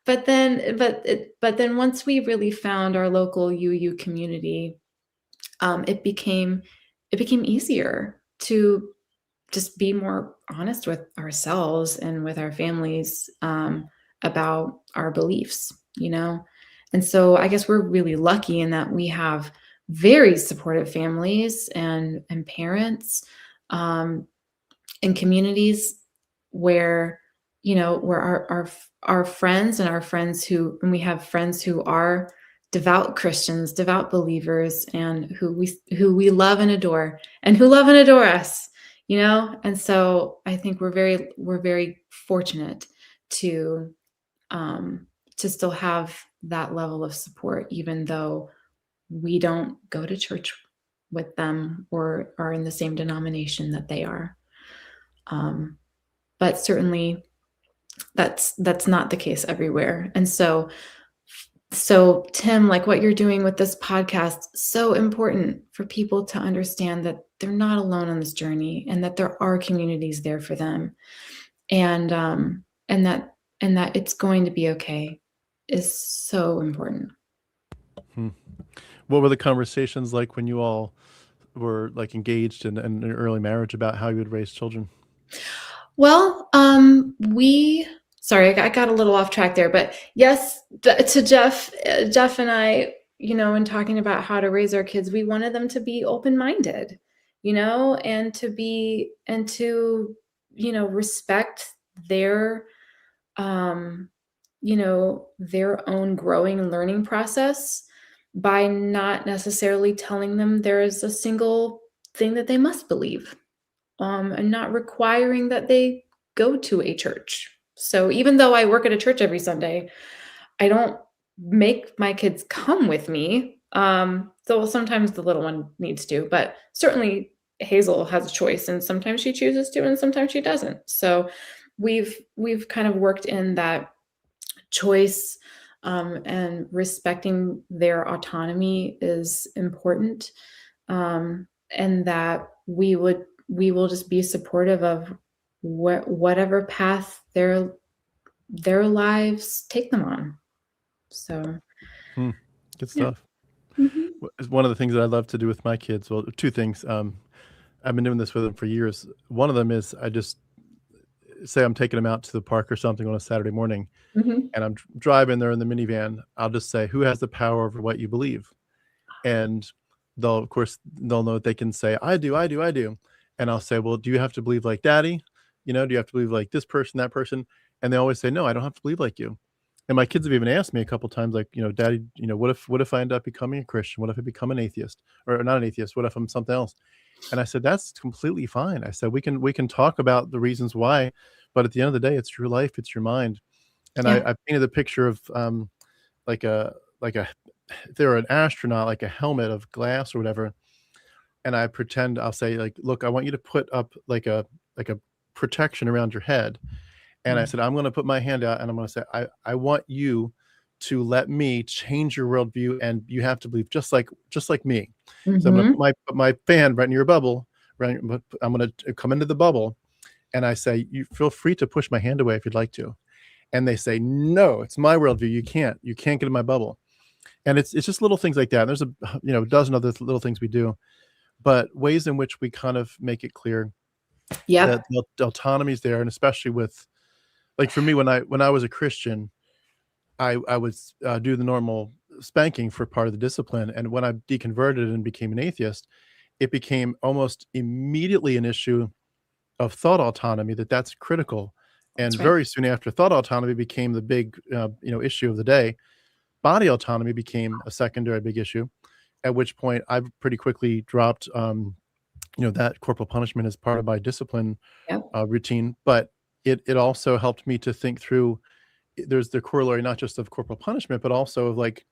But then once we really found our local UU community, it became easier to just be more honest with ourselves and with our families, about our beliefs, you know? And so I guess we're really lucky in that we have very supportive families and parents, um, and communities where, where our friends and our friends and we have friends who are devout Christians, devout believers, and who we love and adore, and who love and adore us, And so I think we're very fortunate to to still have that level of support, even though we don't go to church with them or are in the same denomination that they are. Um, but certainly that's not the case everywhere. And so Tim, like what you're doing with this podcast, so important for people to understand that they're not alone on this journey, and that there are communities there for them, and that it's going to be okay, is so important. Hmm. What were the conversations like when you all were like engaged in an early marriage about how you would raise children? Well, sorry, I got a little off track there, but yes, to Jeff and I, in talking about how to raise our kids, we wanted them to be open-minded, and to respect their, um, their own growing and learning process, by not necessarily telling them there is a single thing that they must believe, and not requiring that they go to a church. So even though I work at a church every Sunday, I don't make my kids come with me. So sometimes the little one needs to, but certainly Hazel has a choice, and sometimes she chooses to, and sometimes she doesn't. So we've kind of worked in that choice, and respecting their autonomy is important, and that we will just be supportive of whatever path their lives take them on. So Good yeah. stuff. Mhm. One of the things that I love to do with my kids, well, two things. I've been doing this with them for years. One of them is I just say I'm taking them out to the park or something on a Saturday morning, Mhm. and I'm driving there in the minivan. I'll just say, "Who has the power over what you believe?" And they'll, of course, they'll know they can say, "I do, I do, I do," and I'll say, "Well, do you have to believe like Daddy? Do you have to believe like this person, that person?" And they always say, "No, I don't have to believe like you." And my kids have even asked me a couple times, like, "Daddy, what if I end up becoming a Christian? What if I become an atheist, or not an atheist? What if I'm something else?" And I said, "That's completely fine." I said, "We can talk about the reasons why, but at the end of the day, it's your life, it's your mind." And Yeah. I painted the picture of like a if they were an astronaut, like a helmet of glass or whatever, and I'll say, like, "Look, I want you to put up like a protection around your head." And I Mm. said, "I'm gonna put my hand out and I'm gonna say, I want you to let me change your worldview, and you have to believe just like me." So I'm gonna Mhm. put my fan right in your bubble, right. But I'm gonna come into the bubble, and I say, "You feel free to push my hand away if you'd like to." And they say, "No, it's my worldview. You can't get in my bubble." And it's just little things like that. There's a dozen other little things we do, but ways in which we kind of make it clear that Yep. the autonomy is there, and especially with, like, for me, when I was a Christian, I would do the normal spanking for part of the discipline, and when I deconverted and became an atheist, it became almost immediately an issue of thought autonomy, that's critical. And That's right. very soon after, thought autonomy became the big issue of the day. Body autonomy became a secondary big issue, at which point I've pretty quickly dropped that corporal punishment as part of my discipline Yep. routine. But it also helped me to think through, there's the corollary not just of corporal punishment, but also of, like,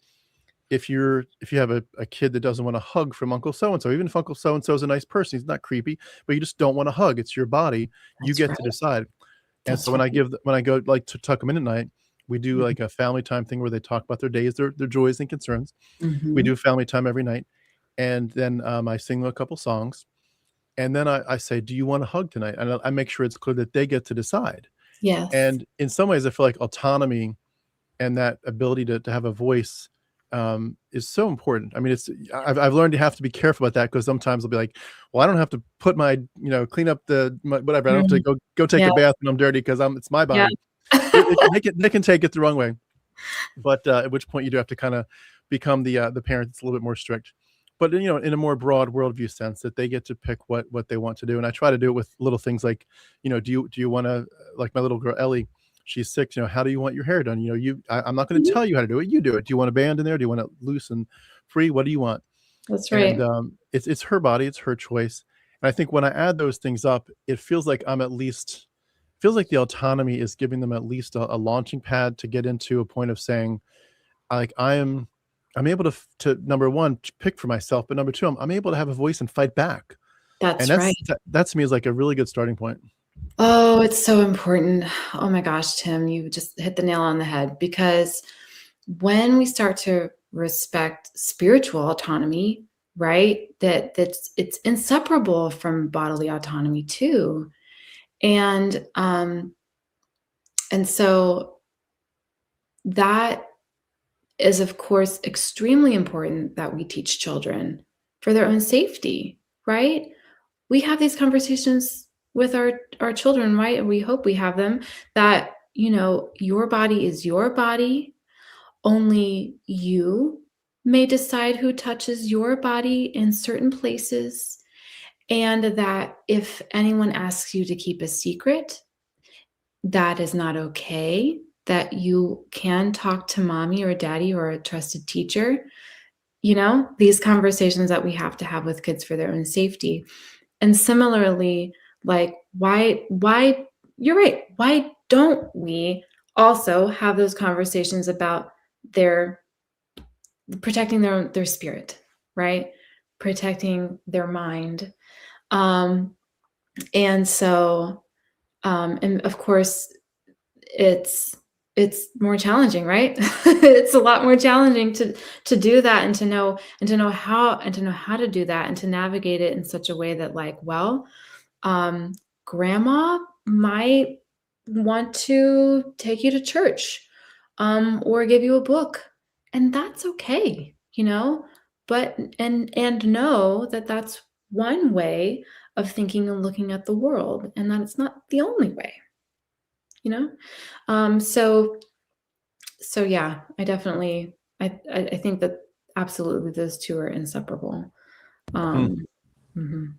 if you have a kid that doesn't want to hug from Uncle so and so, even if Uncle so and so is a nice person, he's not creepy, but you just don't want to hug. It's your body. You That's get right. to decide. And so That's right. when I go, like, to tuck them in at night, we do Mhm. like a family time thing where they talk about their days, their joys and concerns. We Mhm. do family time every night, and then I sing them a couple songs, and then I say, "Do you want a hug tonight?" And I make sure it's clear that they get to decide. Yes. And in some ways, I feel like autonomy and that ability to have a voice is so important. I mean, I've learned you have to be careful about that, because sometimes I'll be like, "Well, I don't have to put clean up whatever. I don't have to Mm. go take Yeah. a bath when I'm dirty because it's my Yeah. body." They can take it the wrong way, but at which point you do have to kind of become the parent that's a little bit more strict. But in a more broad worldview sense, that they get to pick what they want to do. And I try to do it with little things like, do you want to, like my little girl Ellie, she's 6. How do you want your hair done? I'm not going to Mhm. tell you how to do it. You do it. Do you want a band in there? Do you want it loose and free? What do you want? That's And right. it's her body, it's her choice. And I think when I add those things up, it feels like the autonomy is giving them at least a launching pad to get into a point of saying, like, I'm able to number one, pick for myself, but number two, I'm able to have a voice and fight back. And That's right. that to me is like a really good starting point. Oh, it's so important. Oh my gosh, Tim, you just hit the nail on the head, because when we start to respect spiritual autonomy, right? It's inseparable from bodily autonomy too. And so that is, of course, extremely important that we teach children for their own safety, right? We have these conversations with our children, right? And we hope we have them, that, your body is your body. Only you may decide who touches your body in certain places. And that if anyone asks you to keep a secret, that is not okay. That you can talk to mommy or daddy or a trusted teacher. These conversations that we have to have with kids for their own safety. And similarly, like, why you're right. Why don't we also have those conversations about their protecting their spirit? right? Protecting their mind. And so, and of course, it's more challenging, right? It's a lot more challenging to do that, and to know how to do that, and to navigate it in such a way that, like, well, um, grandma might want to take you to church, or give you a book, and that's okay, but and know that that's one way of thinking and looking at the world, and that it's not the only way, you know so yeah, I definitely, I think that absolutely those two are inseparable. um mhm.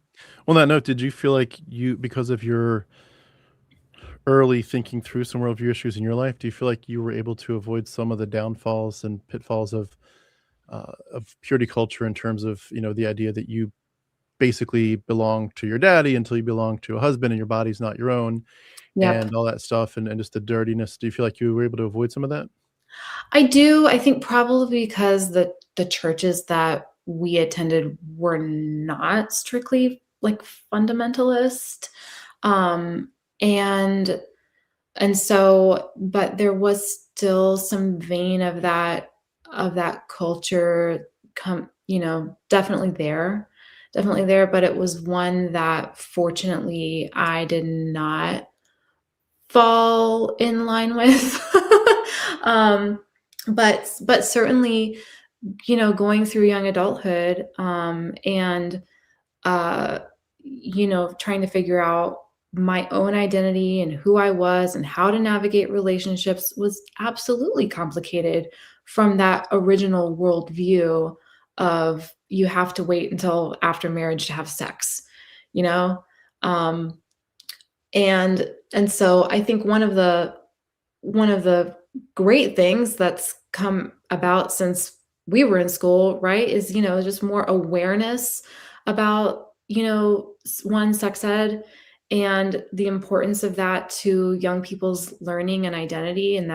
On that note, did you feel like because of your early thinking through some worldview issues in your life, do you feel like you were able to avoid some of the downfalls and pitfalls of purity culture, in terms of, the idea that you basically belong to your daddy until you belong to a husband and your body's not your own, Yep. and all that stuff, and just the dirtiness? Do you feel like you were able to avoid some of that? I do. I think probably because the churches that we attended were not strictly like fundamentalist. Um, and so, but there was still some vein of that culture definitely there, but it was one that fortunately I did not fall in line with. um, but certainly, going through young adulthood, and uh, trying to figure out my own identity and who I was and how to navigate relationships was absolutely complicated from that original worldview of you have to wait until after marriage to have sex, you know? Um, and so I think one of the great things that's come about since we were in school, right, is, just more awareness about, one, sex ed and the importance of that to young people's learning and identity, and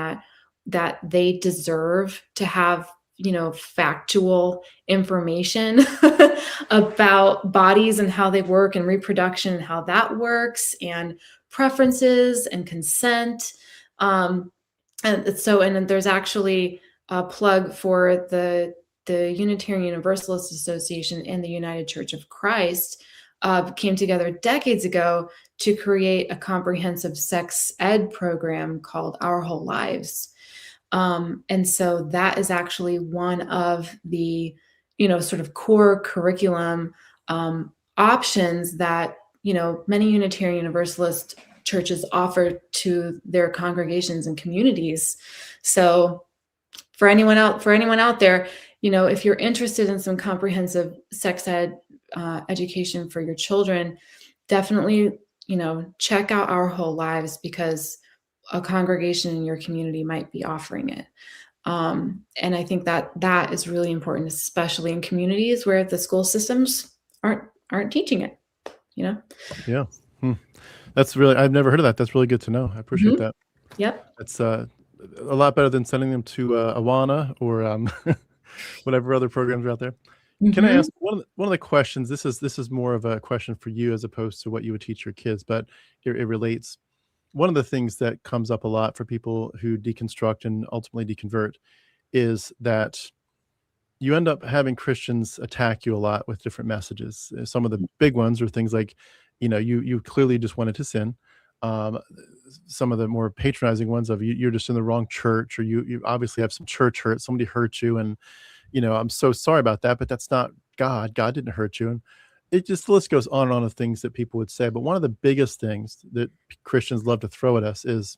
that they deserve to have, factual information about bodies and how they work, and reproduction and how that works, and preferences and consent. And then there's actually a plug for the Unitarian Universalist Association and the United Church of Christ, came together decades ago to create a comprehensive sex ed program called Our Whole Lives. And so that is actually one of the, sort of core curriculum options that, many Unitarian Universalist churches offer to their congregations and communities. So for anyone out there, if you're interested in some comprehensive sex ed education for your children, definitely, check out Our Whole Lives, because a congregation in your community might be offering it. And I think that is really important, especially in communities where the school systems aren't teaching it, Yeah. Hmm. That's really, I've never heard of that. That's really good to know. I appreciate Mhm. that. Yep. That's a lot better than sending them to Awana or whatever other programs are out there. Can I Mhm. ask one of the questions? This is more of a question for you as opposed to what you would teach your kids, but it relates. One of the things that comes up a lot for people who deconstruct and ultimately deconvert is that you end up having Christians attack you a lot with different messages. Some of the big ones are things like, you clearly just wanted to sin. Um, some of the more patronizing ones of you're just in the wrong church, or you obviously have some church hurt. Somebody hurt you, and I'm so sorry about that, but that's not God. God didn't hurt you, and it just, the list goes on and on of things that people would say. But one of the biggest things that Christians love to throw at us is,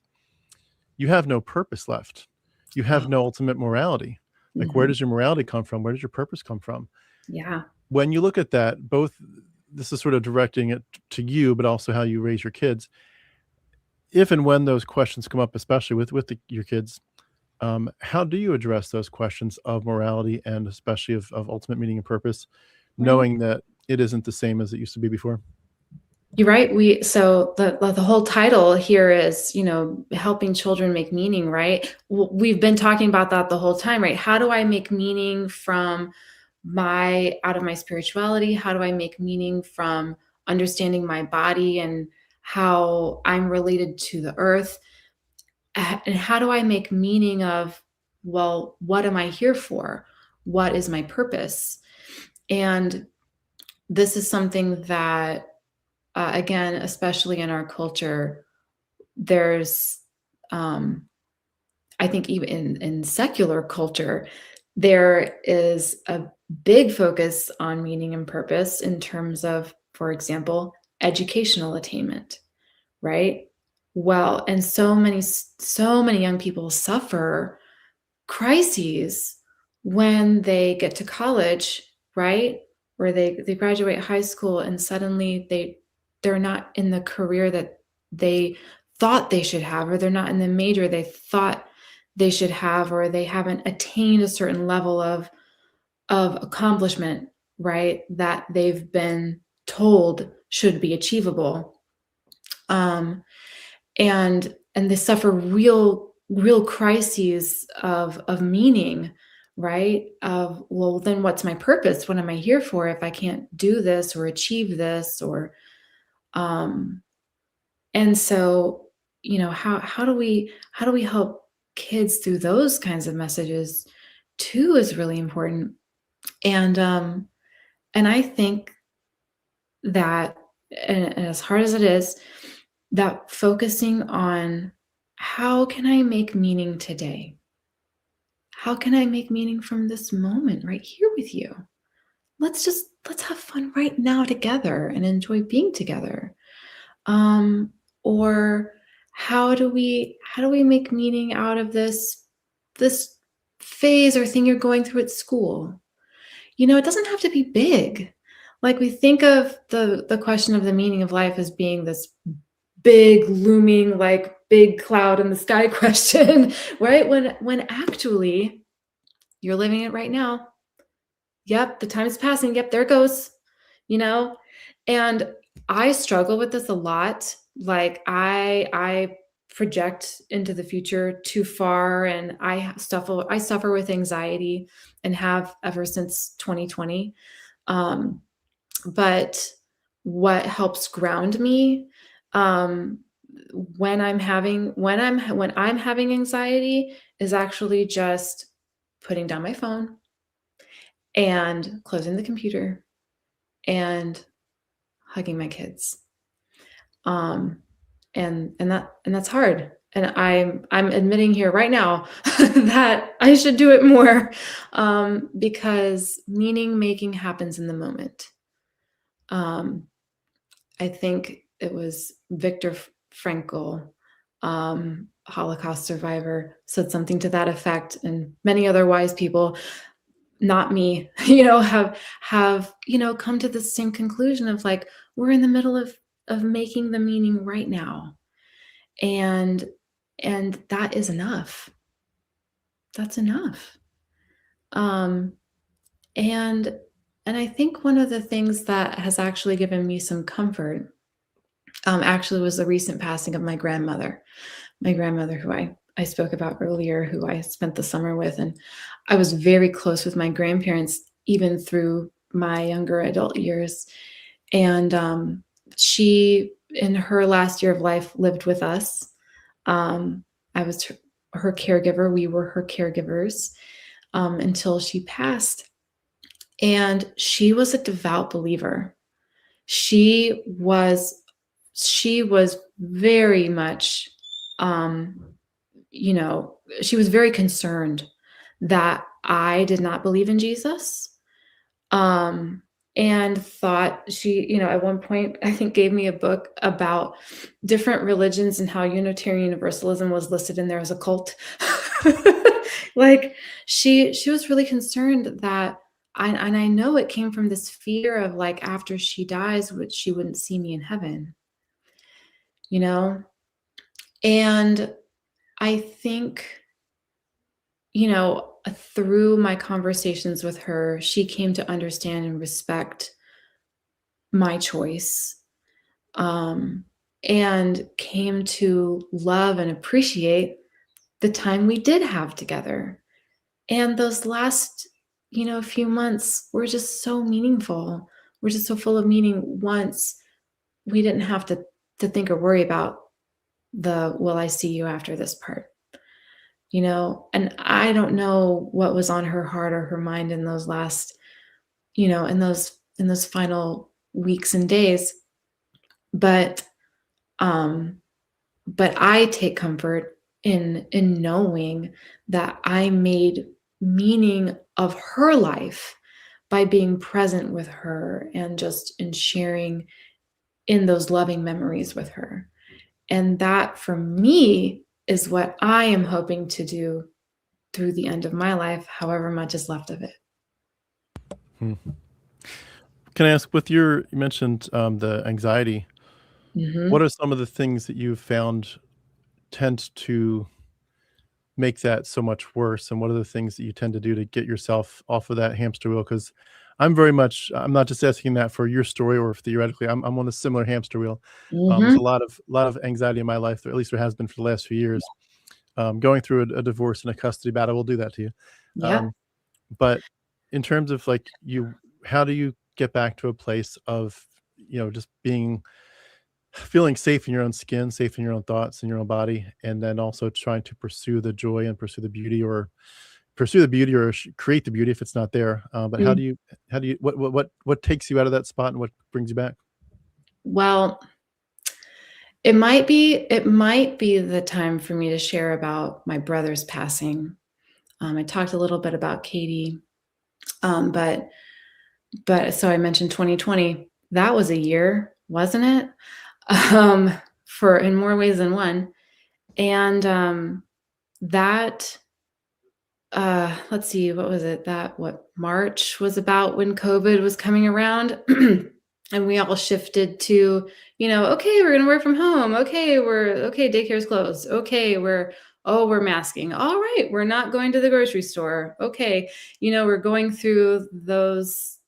you have no purpose left. You have Oh, no ultimate morality. Like, where mhm. does your morality come from? Where does your purpose come from? Yeah. When you look at that, both, this is sort of directing it to you, but also how you raise your kids. If and when those questions come up, especially with your kids, how do you address those questions of morality, and especially of ultimate meaning and purpose, Right. knowing that it isn't the same as it used to be before? You're right. So the whole title here is, helping children make meaning, right? We've been talking about that the whole time, right? How do I make meaning from out of my spirituality? How do I make meaning from understanding my body and how I'm related to the earth? And how do I make meaning of, well, what am I here for? What is my purpose? And this is something that, again, especially in our culture, there's, I think even in secular culture, there is a big focus on meaning and purpose in terms of, for example, educational attainment, right? Well, and so many young people suffer crises when they get to college, right? Where they graduate high school and suddenly they're not in the career that they thought they should have, or they're not in the major they thought they should have, or they haven't attained a certain level of accomplishment, right? That they've been told should be achievable. And they suffer real crises of meaning, right? Of, well, then what's my purpose? What am I here for if I can't do this or achieve this? Or and so, how do we help kids through those kinds of messages too is really important. And I think that, and as hard as it is, that focusing on how can I make meaning today? How can I make meaning from this moment right here with you? Let's have fun right now together and enjoy being together. Or how do we make meaning out of this phase or thing you're going through at school? It doesn't have to be big. Like, we think of the question of the meaning of life as being this big, looming, like big cloud in the sky question, right? When actually you're living it right now. Yep, the time is passing. Yep, there it goes. And I struggle with this a lot. Like, I project into the future too far, and I suffer with anxiety and have ever since 2020. But what helps ground me, when I'm having anxiety, is actually just putting down my phone and closing the computer and hugging my kids. And that's hard. And I'm admitting here right now that I should do it more, because meaning making happens in the moment. I think it was Viktor Frankl, Holocaust survivor, said something to that effect, and many other wise people, not me, have come to the same conclusion of, like, we're in the middle of making the meaning right now, and that is enough. That's enough. And I think one of the things that has actually given me some comfort, actually, was the recent passing of my grandmother. My grandmother, who I spoke about earlier, who I spent the summer with. And I was very close with my grandparents, even through my younger adult years. And she, in her last year of life, lived with us. I was her caregiver. We were her caregivers, until she passed. And she was a devout believer. She was very much, she was very concerned that I did not believe in Jesus. And thought, she, at one point, I think, gave me a book about different religions and how Unitarian Universalism was listed in there as a cult. Like, she was really concerned that, and I know it came from this fear of, like, after she dies, she wouldn't see me in heaven, and I think, through my conversations with her, she came to understand and respect my choice, and came to love and appreciate the time we did have together. And those last a few months were just so meaningful. We're just so full of meaning once we didn't have to think or worry about the will I see you after this part. And I don't know what was on her heart or her mind in those last, in those final weeks and days. But I take comfort in knowing that I made meaning of her life by being present with her and just in sharing in those loving memories with her. And that for me is what I am hoping to do through the end of my life, however much is left of it. Hmm. Can I ask, you mentioned the anxiety. Mm-hmm. What are some of the things that you've found tend to make that so much worse? And what are the things that you tend to do to get yourself off of that hamster wheel? Because I'm not just asking that for your story or theoretically, I'm on a similar hamster wheel. There's Mm-hmm. a lot of anxiety in my life, or at least there has been for the last few years. Going through a divorce and a custody battle will do that to you. Yeah. Um, but in terms of like how do you get back to a place of, just feeling safe in your own skin, safe in your own thoughts and your own body, and then also trying to pursue the joy and pursue the beauty or create the beauty if it's not there. But what takes you out of that spot and what brings you back? Well, it might be the time for me to share about my brother's passing. I talked a little bit about Katie, but so I mentioned 2020. That was a year, wasn't it? For in more ways than one. And that let's see, what was it? What March was about when COVID was coming around. And we all shifted to, okay, we're gonna work from home. Okay, daycare's closed. Okay, we're masking. All right, we're not going to the grocery store. Okay, we're going through those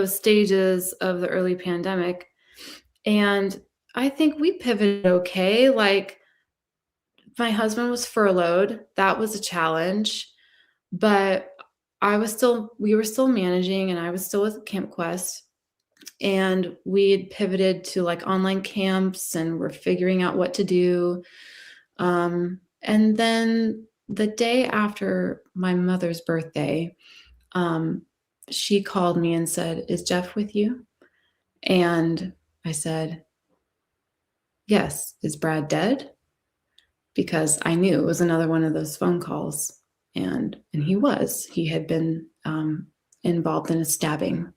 stages of the early pandemic. And I think we pivoted okay. Like, my husband was furloughed. That was a challenge, but we were still managing, and I was still with Camp Quest. And we had pivoted to like online camps, and we're figuring out what to do. And then the day after my mother's birthday, she called me and said, "Is Jeff with you?" And I said, "Yes." "Is Brad dead?" Because I knew it was another one of those phone calls. And he had been involved in a stabbing,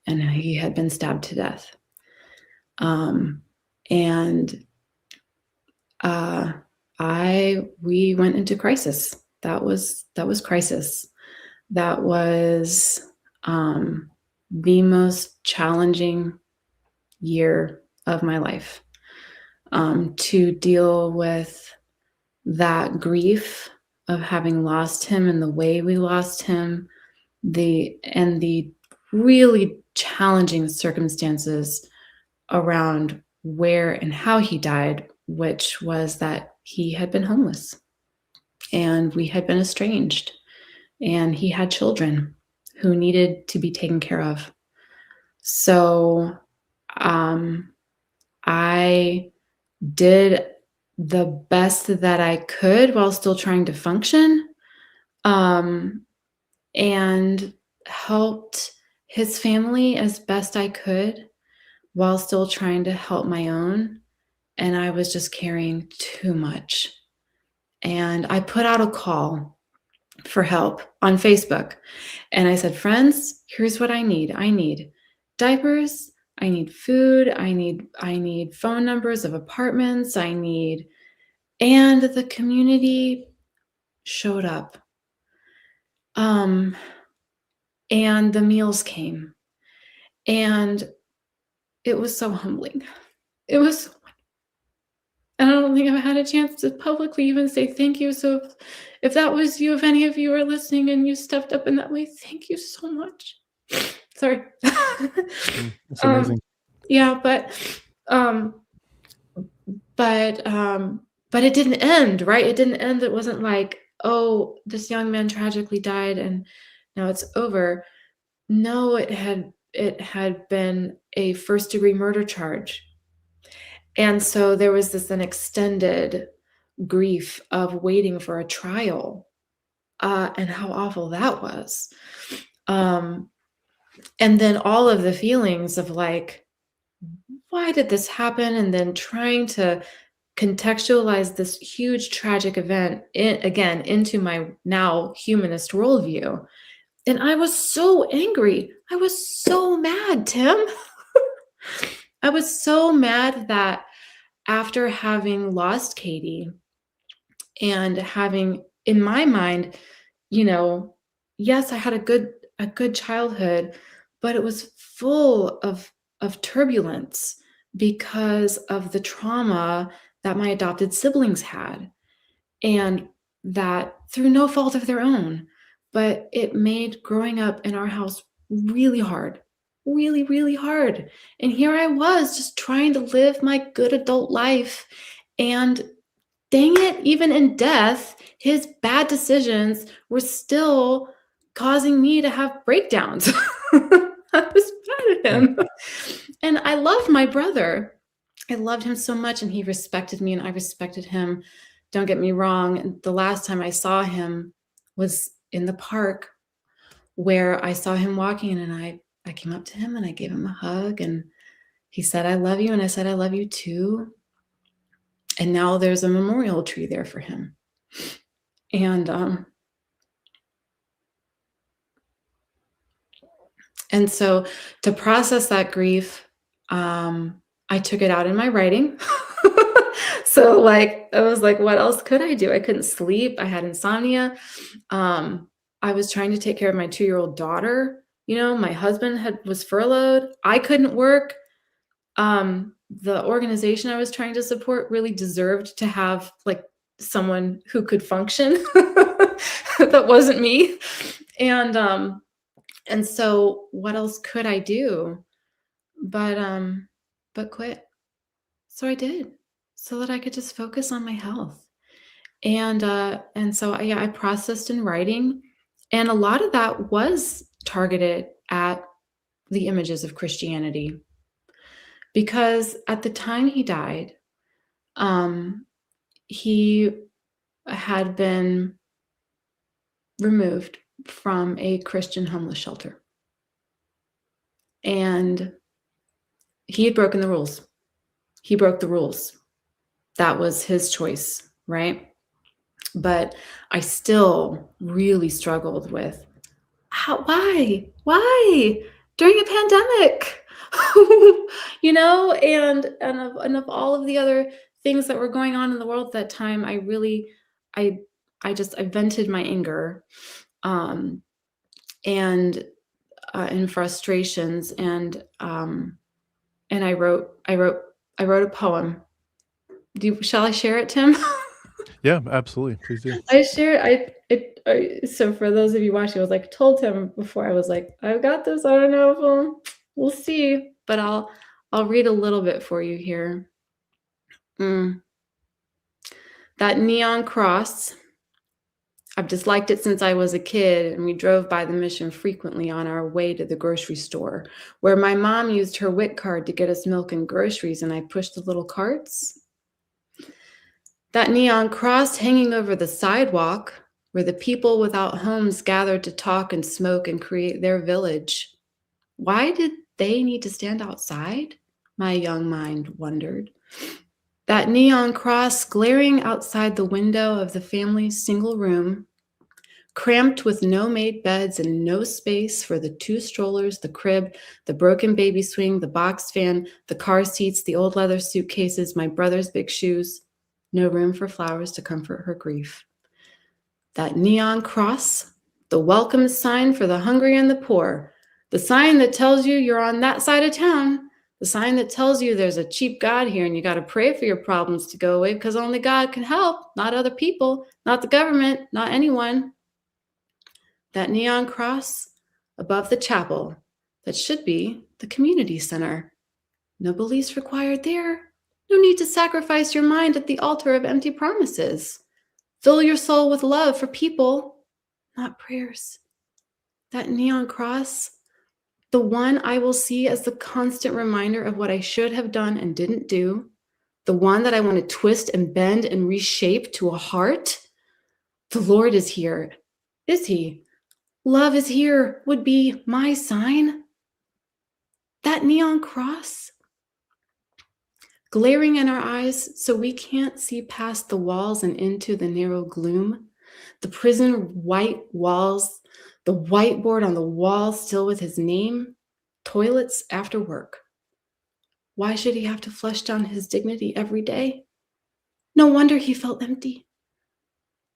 and he had been stabbed to death. And we went into crisis. That was crisis. That was the most challenging year of my life, to deal with that grief of having lost him and the way we lost him, the really challenging circumstances around where and how he died, which was that he had been homeless and we had been estranged, and he had children who needed to be taken care of. So I did the best that I could while still trying to function, and helped his family as best I could while still trying to help my own. And I was just carrying too much. And I put out a call for help on Facebook. And I said, "Friends, here's what I need. I need diapers. I need food. I need phone numbers of apartments. And the community showed up. And the meals came. And it was so humbling. It was, and I don't think I've had a chance to publicly even say thank you. So if that was you, if any of you are listening and you stepped up in that way, thank you so much." Sorry. It's amazing. Yeah, but it didn't end, right? It didn't end. It wasn't like, oh, this young man tragically died and Now it's over. No, it had been a first-degree murder charge. And so there was an extended grief of waiting for a trial, and how awful that was. And then all of the feelings of like, why did this happen? And then trying to contextualize this huge tragic event again into my now humanist worldview. And I was so angry. I was so mad, Tim. I was so mad that after having lost Katie and having, in my mind, yes, I had a good childhood, but it was full of turbulence because of the trauma that my adopted siblings had, and that through no fault of their own. But it made growing up in our house really hard, really, really hard. And here I was just trying to live my good adult life. And dang it, even in death, his bad decisions were still causing me to have breakdowns. I was mad at him. And I loved my brother. I loved him so much, and he respected me and I respected him. Don't get me wrong. The last time I saw him was in the park, where I saw him walking, and I came up to him and I gave him a hug, and he said, "I love you." And I said, "I love you too." And now there's a memorial tree there for him. And so to process that grief, I took it out in my writing. So like, I was like, what else could I do? I couldn't sleep. I had insomnia. I was trying to take care of my 2-year-old daughter. My husband was furloughed. I couldn't work. The organization I was trying to support really deserved to have like someone who could function. That wasn't me. And so what else could I do but quit? So I did, so that I could just focus on my health. And so I processed in writing, and a lot of that was targeted at the images of Christianity, because at the time he died, he had been removed from a Christian homeless shelter, and he had broken the rules. He broke the rules. That was his choice, right? But I still really struggled with why during a pandemic, and of all of the other things that were going on in the world at that time. I vented my anger, and frustrations, and I wrote a poem. Shall I share it, Tim? Yeah, absolutely. Please do. I shared so for those of you watching, I was like, told him before, I was like, I've got this. I don't know if we'll see, but I'll read a little bit for you here. That neon cross, I've disliked it since I was a kid, and we drove by the mission frequently on our way to the grocery store, where my mom used her WIC card to get us milk and groceries, and I pushed the little carts. That neon cross hanging over the sidewalk, where the people without homes gathered to talk and smoke and create their village. Why did they need to stand outside? My young mind wondered. That neon cross glaring outside the window of the family's single room, cramped with no made beds and no space for the 2 strollers, the crib, the broken baby swing, the box fan, the car seats, the old leather suitcases, my brother's big shoes. No room for flowers to comfort her grief. That neon cross, the welcome sign for the hungry and the poor, the sign that tells you you're on that side of town, the sign that tells you there's a cheap God here and you got to pray for your problems to go away, because only God can help, not other people, not the government, not anyone. That neon cross above the chapel that should be the community center. No beliefs required there. No need to sacrifice your mind at the altar of empty promises. Fill your soul with love for people, not prayers. That neon cross, the one I will see as the constant reminder of what I should have done and didn't do, the one that I want to twist and bend and reshape to a heart. The Lord is here. Is he? Love is here would be my sign. That neon cross, glaring in our eyes so we can't see past the walls and into the narrow gloom. The prison white walls, the whiteboard on the wall still with his name, toilets after work. Why should he have to flush down his dignity every day? No wonder he felt empty.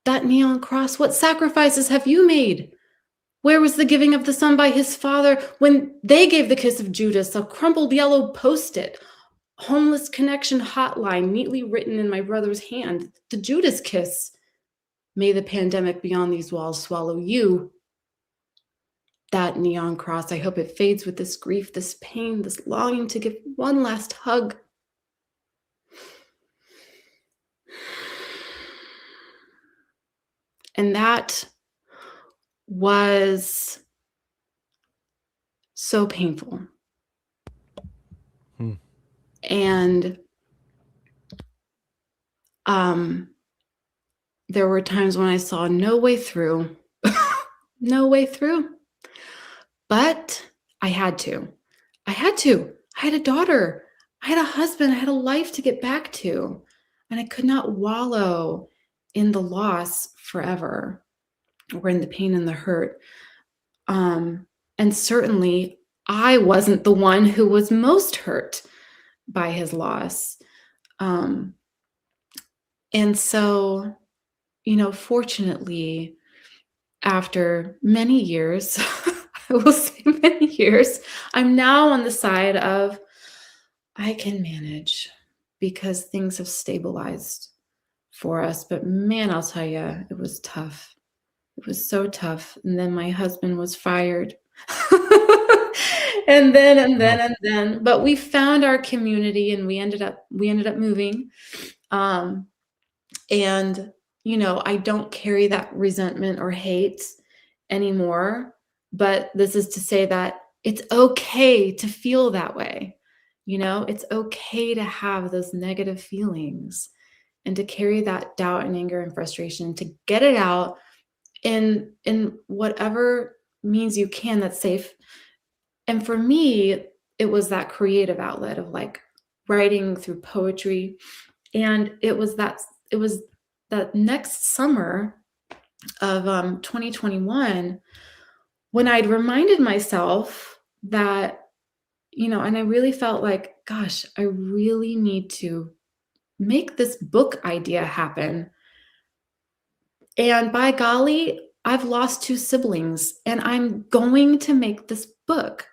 That neon cross, what sacrifices have you made? Where was the giving of the son by his father when they gave the kiss of Judas, a crumpled yellow post-it, homeless connection hotline neatly written in my brother's hand, the Judas kiss? May the pandemic beyond these walls swallow you. That neon cross, I hope it fades with this grief, this pain, this longing to give one last hug. And that was so painful. And there were times when I saw no way through, no way through. But I had to. I had a daughter. I had a husband. I had a life to get back to. And I could not wallow in the loss forever or in the pain and the hurt. And certainly I wasn't the one who was most hurt by his loss. And so, fortunately, after many years, I will say many years, I'm now on the side of I can manage because things have stabilized for us. But man, I'll tell you, it was tough. It was so tough. And then my husband was fired. and then. But we found our community and we ended up moving. And I don't carry that resentment or hate anymore. But this is to say that it's okay to feel that way. It's okay to have those negative feelings and to carry that doubt and anger and frustration, to get it out in whatever means you can that's safe. And for me, it was that creative outlet of like writing through poetry. And it was that next summer of 2021 when I'd reminded myself that, and I really felt like, gosh, I really need to make this book idea happen. And by golly, I've lost 2 siblings and I'm going to make this book.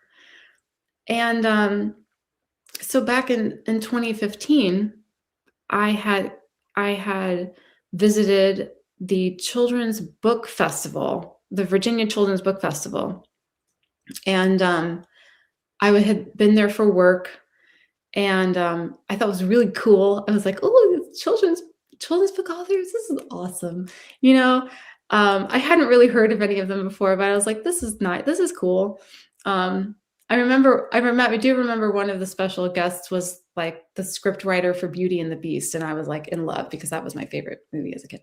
And so back in 2015, I had visited the Children's Book Festival, the Virginia Children's Book Festival. And I had been there for work, and I thought it was really cool. I was like, oh, children's book authors, this is awesome. I hadn't really heard of any of them before, but I was like, this is nice. This is cool. I do remember one of the special guests was like the script writer for Beauty and the Beast. And I was like in love because that was my favorite movie as a kid.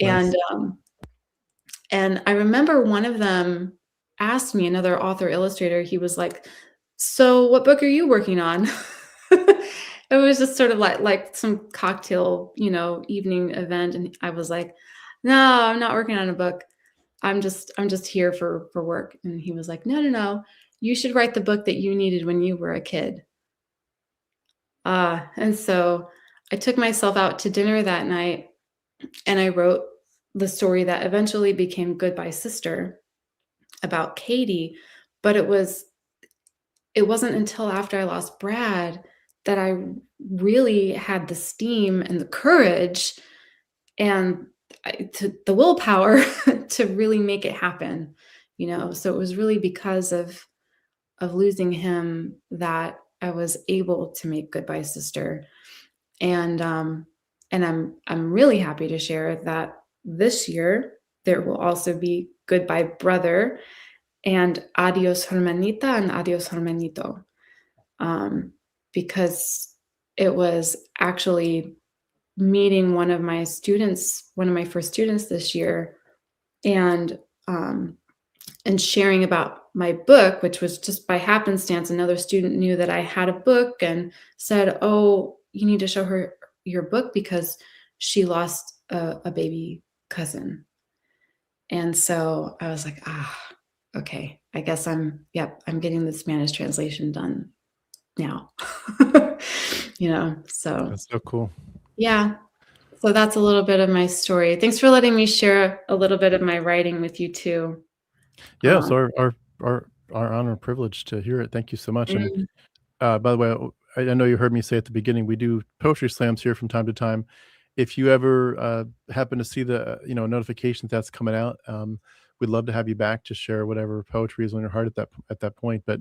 Nice. And I remember one of them asked me, another author illustrator, he was like, so what book are you working on? It was just sort of like some cocktail, evening event. And I was like, no, I'm not working on a book. I'm just here for work. And he was like, no. You should write the book that you needed when you were a kid. And so I took myself out to dinner that night and I wrote the story that eventually became Goodbye Sister about Katie. But it wasn't until after I lost Brad that I really had the steam and the courage and the willpower to really make it happen, So it was really because of losing him that I was able to make Goodbye Sister. And I'm really happy to share that this year there will also be Goodbye Brother. and adios hermanita and adios hermanito, because it was actually meeting one of my first students this year, and sharing about my book, which was just by happenstance. Another student knew that I had a book and said, "Oh, you need to show her your book because she lost a baby cousin." And so I was like, okay, I guess I'm getting the Spanish translation done now. So That's so cool. yeah. So that's a little bit of my story. Thanks for letting me share a little bit of my writing with you too. Yeah, it's our honor and privilege to hear it. Thank you so much. And Mm, by the way, I know you heard me say at the beginning, we do poetry slams here from time to time. If you ever happen to see the notifications that's coming out, we'd love to have you back to share whatever poetry is on your heart at that point. But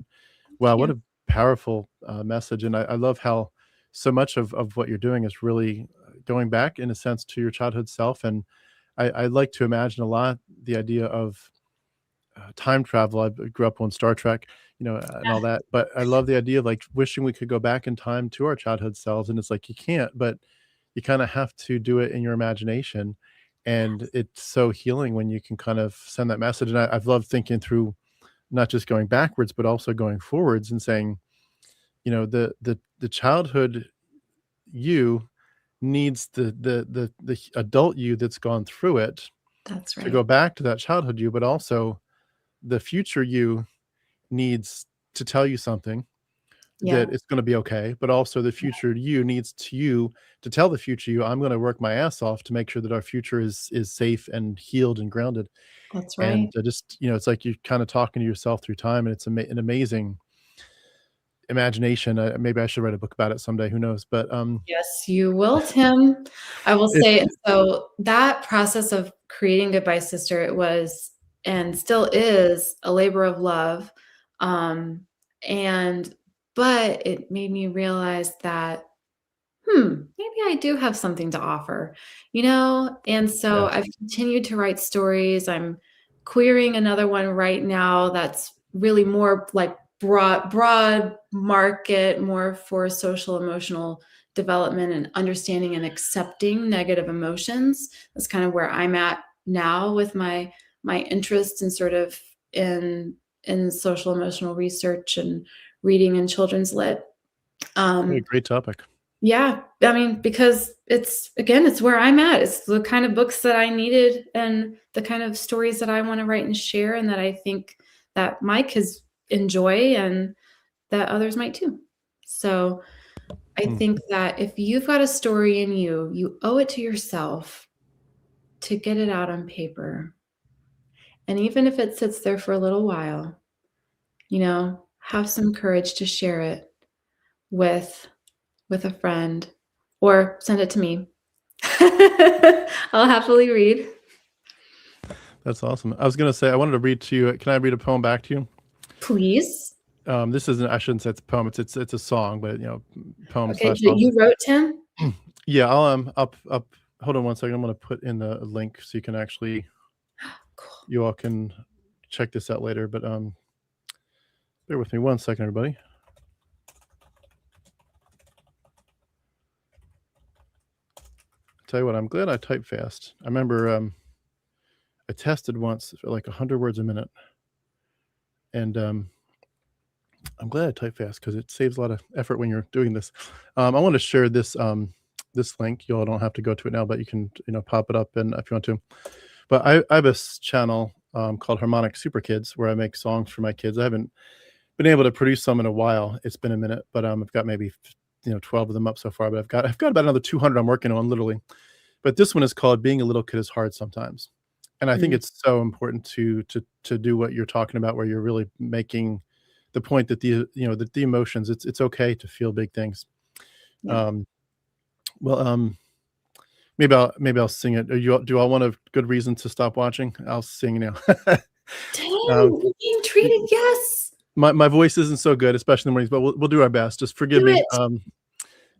wow, thank what you. a powerful message! And I love how so much of what you're doing is really going back in a sense to your childhood self. And I like to imagine a lot the idea of time travel. I grew up on Star Trek, and all that, but I love the idea of, like, wishing we could go back in time to our childhood selves, and it's like you can't, but you kinda have to do it in your imagination, and it's so healing when you can kind of send that message, and I've loved thinking through not just going backwards, but also going forwards and saying, the childhood you needs the adult you that's gone through it That's to right. go back to that childhood you, but also the future you needs to tell you something Yeah, that it's gonna be okay, but also the future you needs you to tell the future you, "I'm gonna work my ass off to make sure that our future is safe and healed and grounded." that's And, right. just, it's like you're kinda talking to yourself through time, and it's an amazing imagination. Maybe I should write a book about it someday, who knows? But, Yes, you will, Tim. I will it's say, so that process of creating Goodbye Sister, it was and still is a labor of love. Um, and but it made me realize that, maybe I do have something to offer, And so yeah, I've continued to write stories. I'm querying another one right now that's really more like broad market, more for social emotional development and understanding and accepting negative emotions. That's kind of where I'm at now with my interest in sort of in social emotional research and reading and children's lit. what a Um, great topic. yeah, I mean, because it's where I'm at. It's the kind of books that I needed and the kind of stories that I want to write and share, and that I think that my kids enjoy and that others might too. So I Hmm. think that if you've got a story in you, you owe it to yourself to get it out on paper. And even if it sits there for a little while, have some courage to share it with with a friend or send it to me. I'll happily read. That's awesome. I was gonna say, I wanted to read to you. Can I read a poem back to you? Please. This isn't I shouldn't say it's a poem, it's a song, but, poem Okay, slash that song. you wrote, Tim? Yeah, I'll hold on one second. I'm gonna put in the link so you can actually Cool. you all can check this out later, but, bear with me one second, everybody. Tell you what, I'm glad I type fast. I remember, I tested once for like 100 words a minute, and, I'm glad I type fast because it saves a lot of effort when you're doing this. I wanna share this link. You all don't have to go to it now, but you can, pop it up and if you want to. But I have a channel, called Harmonic Super Kids where I make songs for my kids. I haven't been able to produce some in a while. It's been a minute, but, I've got maybe 12 of them up so far, but I've got about another 200 I'm working on, literally. But this one is called "Being a Little Kid is Hard Sometimes." And I think Mm, it's so important to do what you're talking about, where you're really making the point that the emotions, it's okay to feel big things. yeah. Um, well, maybe I'll sing it. Do I want a good reason to stop watching? I'll sing now. Dang, Um, you're being treated, yes! my voice isn't so good, especially in the mornings, but we'll do our best. Just forgive Do me. it.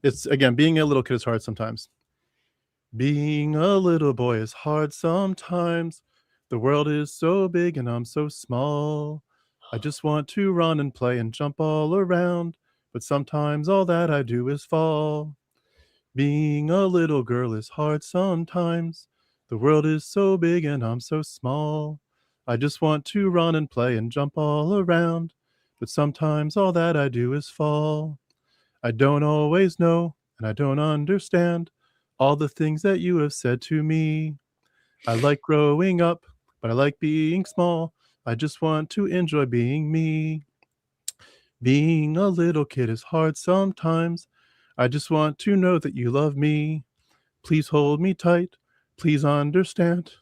It's again, being a little kid is hard sometimes. Being a little boy is hard sometimes. The world is so big and I'm so small. I just want to run and play and jump all around, but sometimes all that I do is fall. Being a little girl is hard sometimes. The world is so big and I'm so small. I just want to run and play and jump all around, but sometimes all that I do is fall. I don't always know and I don't understand all the things that you have said to me. I like growing up, but I like being small. I just want to enjoy being me. Being a little kid is hard sometimes. I just want to know that you love me. Please hold me tight. Please understand.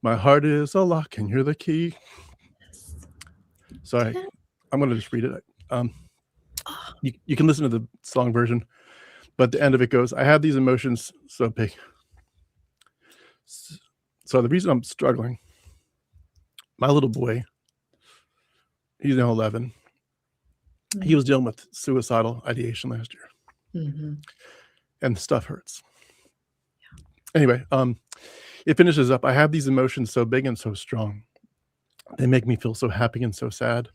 My heart is a lock and you're the key. Sorry, I'm going to just read it. You can listen to the song version, but the end of it goes, I have these emotions so big. So the reason I'm struggling, my little boy, he's now 11. He was dealing with suicidal ideation last year. And the stuff hurts. Anyway, it finishes up. I have these emotions so big and so strong. They make me feel so happy and so sad.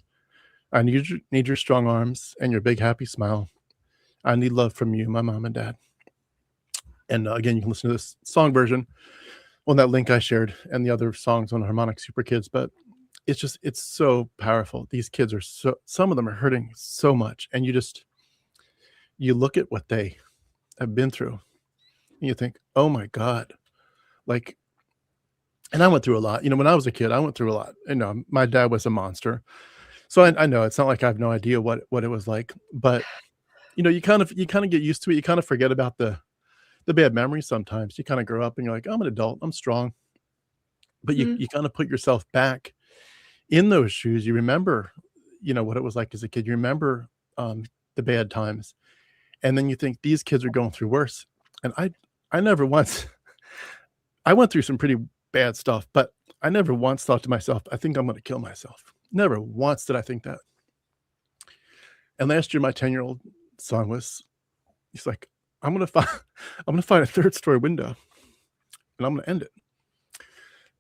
I need your strong arms and your big happy smile. I need love from you, my mom and dad. And again, you can listen to this song version on that link I shared and the other songs on Harmonic Super Kids. But it's so powerful. These kids are some of them are hurting so much. And you look at what they have been through and you think, oh my God, like, and I went through a lot. When I was a kid, I went through a lot. My dad was a monster. So I know it's not like I have no idea what it was like, but you kind of get used to it. You kind of forget about the bad memories sometimes. You kind of grow up and you're like, I'm an adult, I'm strong. But you kind of put yourself back in those shoes. You remember, what it was like as a kid. You remember the bad times. And then you think these kids are going through worse. And I never once, I went through some pretty bad stuff, but I never once thought to myself, I think I'm going to kill myself. Never once did I think that. And last year, my 10-year-old son he's like, I'm going to find a third story window and I'm going to end it.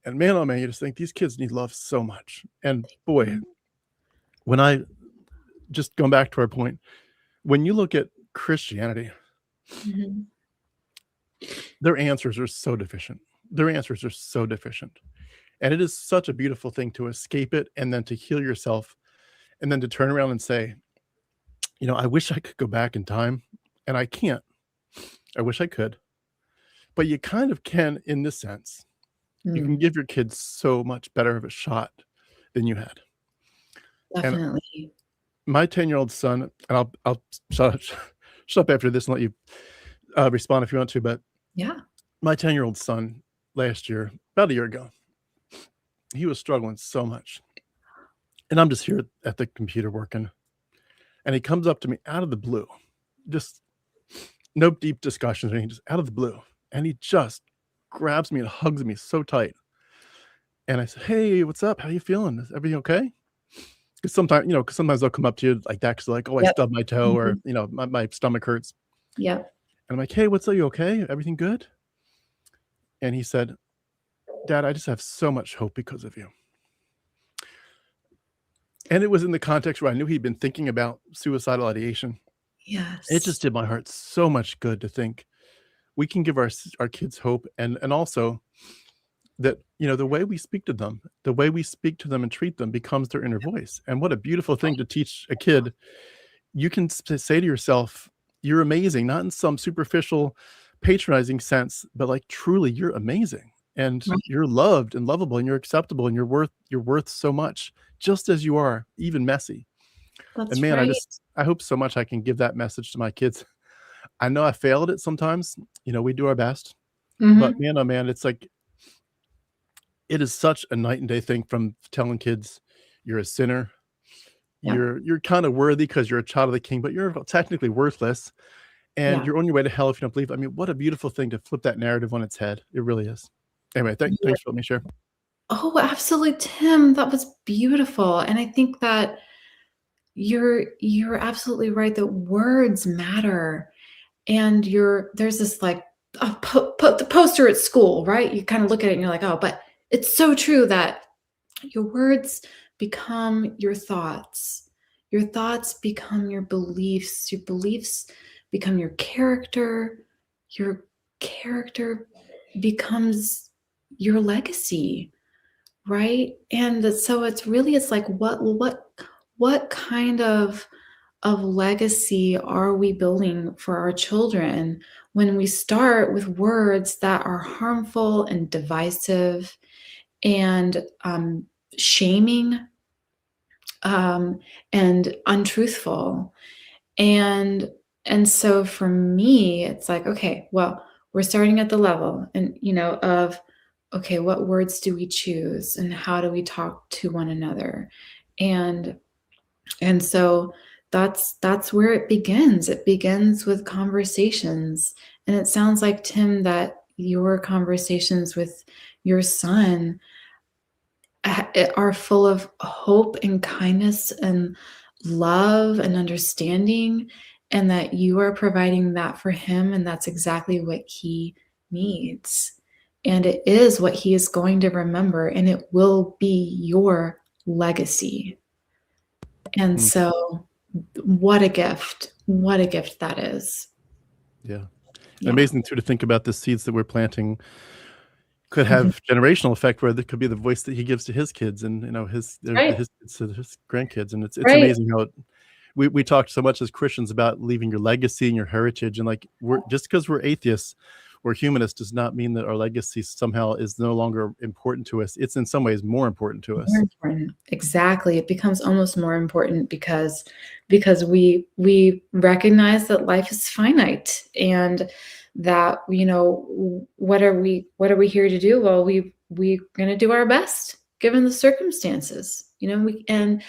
And man, oh man, you just think these kids need love so much. And boy, when I just going back to our point, when you look at Christianity, their answers are so deficient. And it is such a beautiful thing to escape it and then to heal yourself and then to turn around and say, I wish I could go back in time and I can't. I wish I could. But you kind of can in this sense. You can give your kids so much better of a shot than you had. Definitely. And my 10-year-old son, and I'll shut up after this and let you respond if you want to, but yeah, my 10-year-old son last year, about a year ago, he was struggling so much. And I'm just here at the computer working. And he comes up to me out of the blue, just no deep discussions or anything, just out of the blue. And he just grabs me and hugs me so tight. And I said, hey, what's up? How you feeling? Is everything okay? Because sometimes they'll come up to you like that because they're like, oh, I stubbed my toe or, my stomach hurts. Yeah. And I'm like, hey, what's up? You okay? Everything good? And he said, Dad, I just have so much hope because of you. And it was in the context where I knew he'd been thinking about suicidal ideation. Yes. It just did my heart so much good to think we can give our kids hope and also that, the way we speak to them and treat them becomes their inner voice. And what a beautiful thing to teach a kid. You can say to yourself, you're amazing, not in some superficial patronizing sense, but like truly you're amazing and you're loved and lovable and you're acceptable and you're worth so much just as you are, even messy. That's and man, right. I hope so much I can give that message to my kids. I know I failed at sometimes, we do our best, but man, oh man, it's like, it is such a night and day thing from telling kids you're a sinner. Yeah. You're kind of worthy because you're a child of the king, but you're technically worthless and you're on your way to hell if you don't believe. I mean, what a beautiful thing to flip that narrative on its head. It really is. Anyway, thanks for letting me share. Oh, absolutely, Tim. That was beautiful. And I think that you're absolutely right that words matter. And there's this like the poster at school, right? You kind of look at it and you're like, oh, but it's so true that your words become your thoughts. Your thoughts become your beliefs. Your beliefs become your character. Your character becomes your legacy, right? And so it's like what kind of legacy are we building for our children when we start with words that are harmful and divisive and shaming and untruthful? And so for me, it's like, okay, well, we're starting at the level and of, okay, what words do we choose and how do we talk to one another? And so that's where it begins. It begins with conversations. And it sounds like, Tim, that your conversations with your son are full of hope and kindness and love and understanding, and that you are providing that for him, and that's exactly what he needs. And it is what he is going to remember, and it will be your legacy. And so what a gift that is. Yeah. Amazing too to think about the seeds that we're planting could have generational effect, where there could be the voice that he gives to his kids and his kids to his grandkids. And it's amazing how we talk so much as Christians about leaving your legacy and your heritage, and like just because we're atheists or humanists does not mean that our legacy somehow is no longer important to us. It's in some ways more important to us. More important. Exactly. It becomes almost more important because we recognize that life is finite, and that what are we here to do? Well, we're going to do our best given the circumstances. And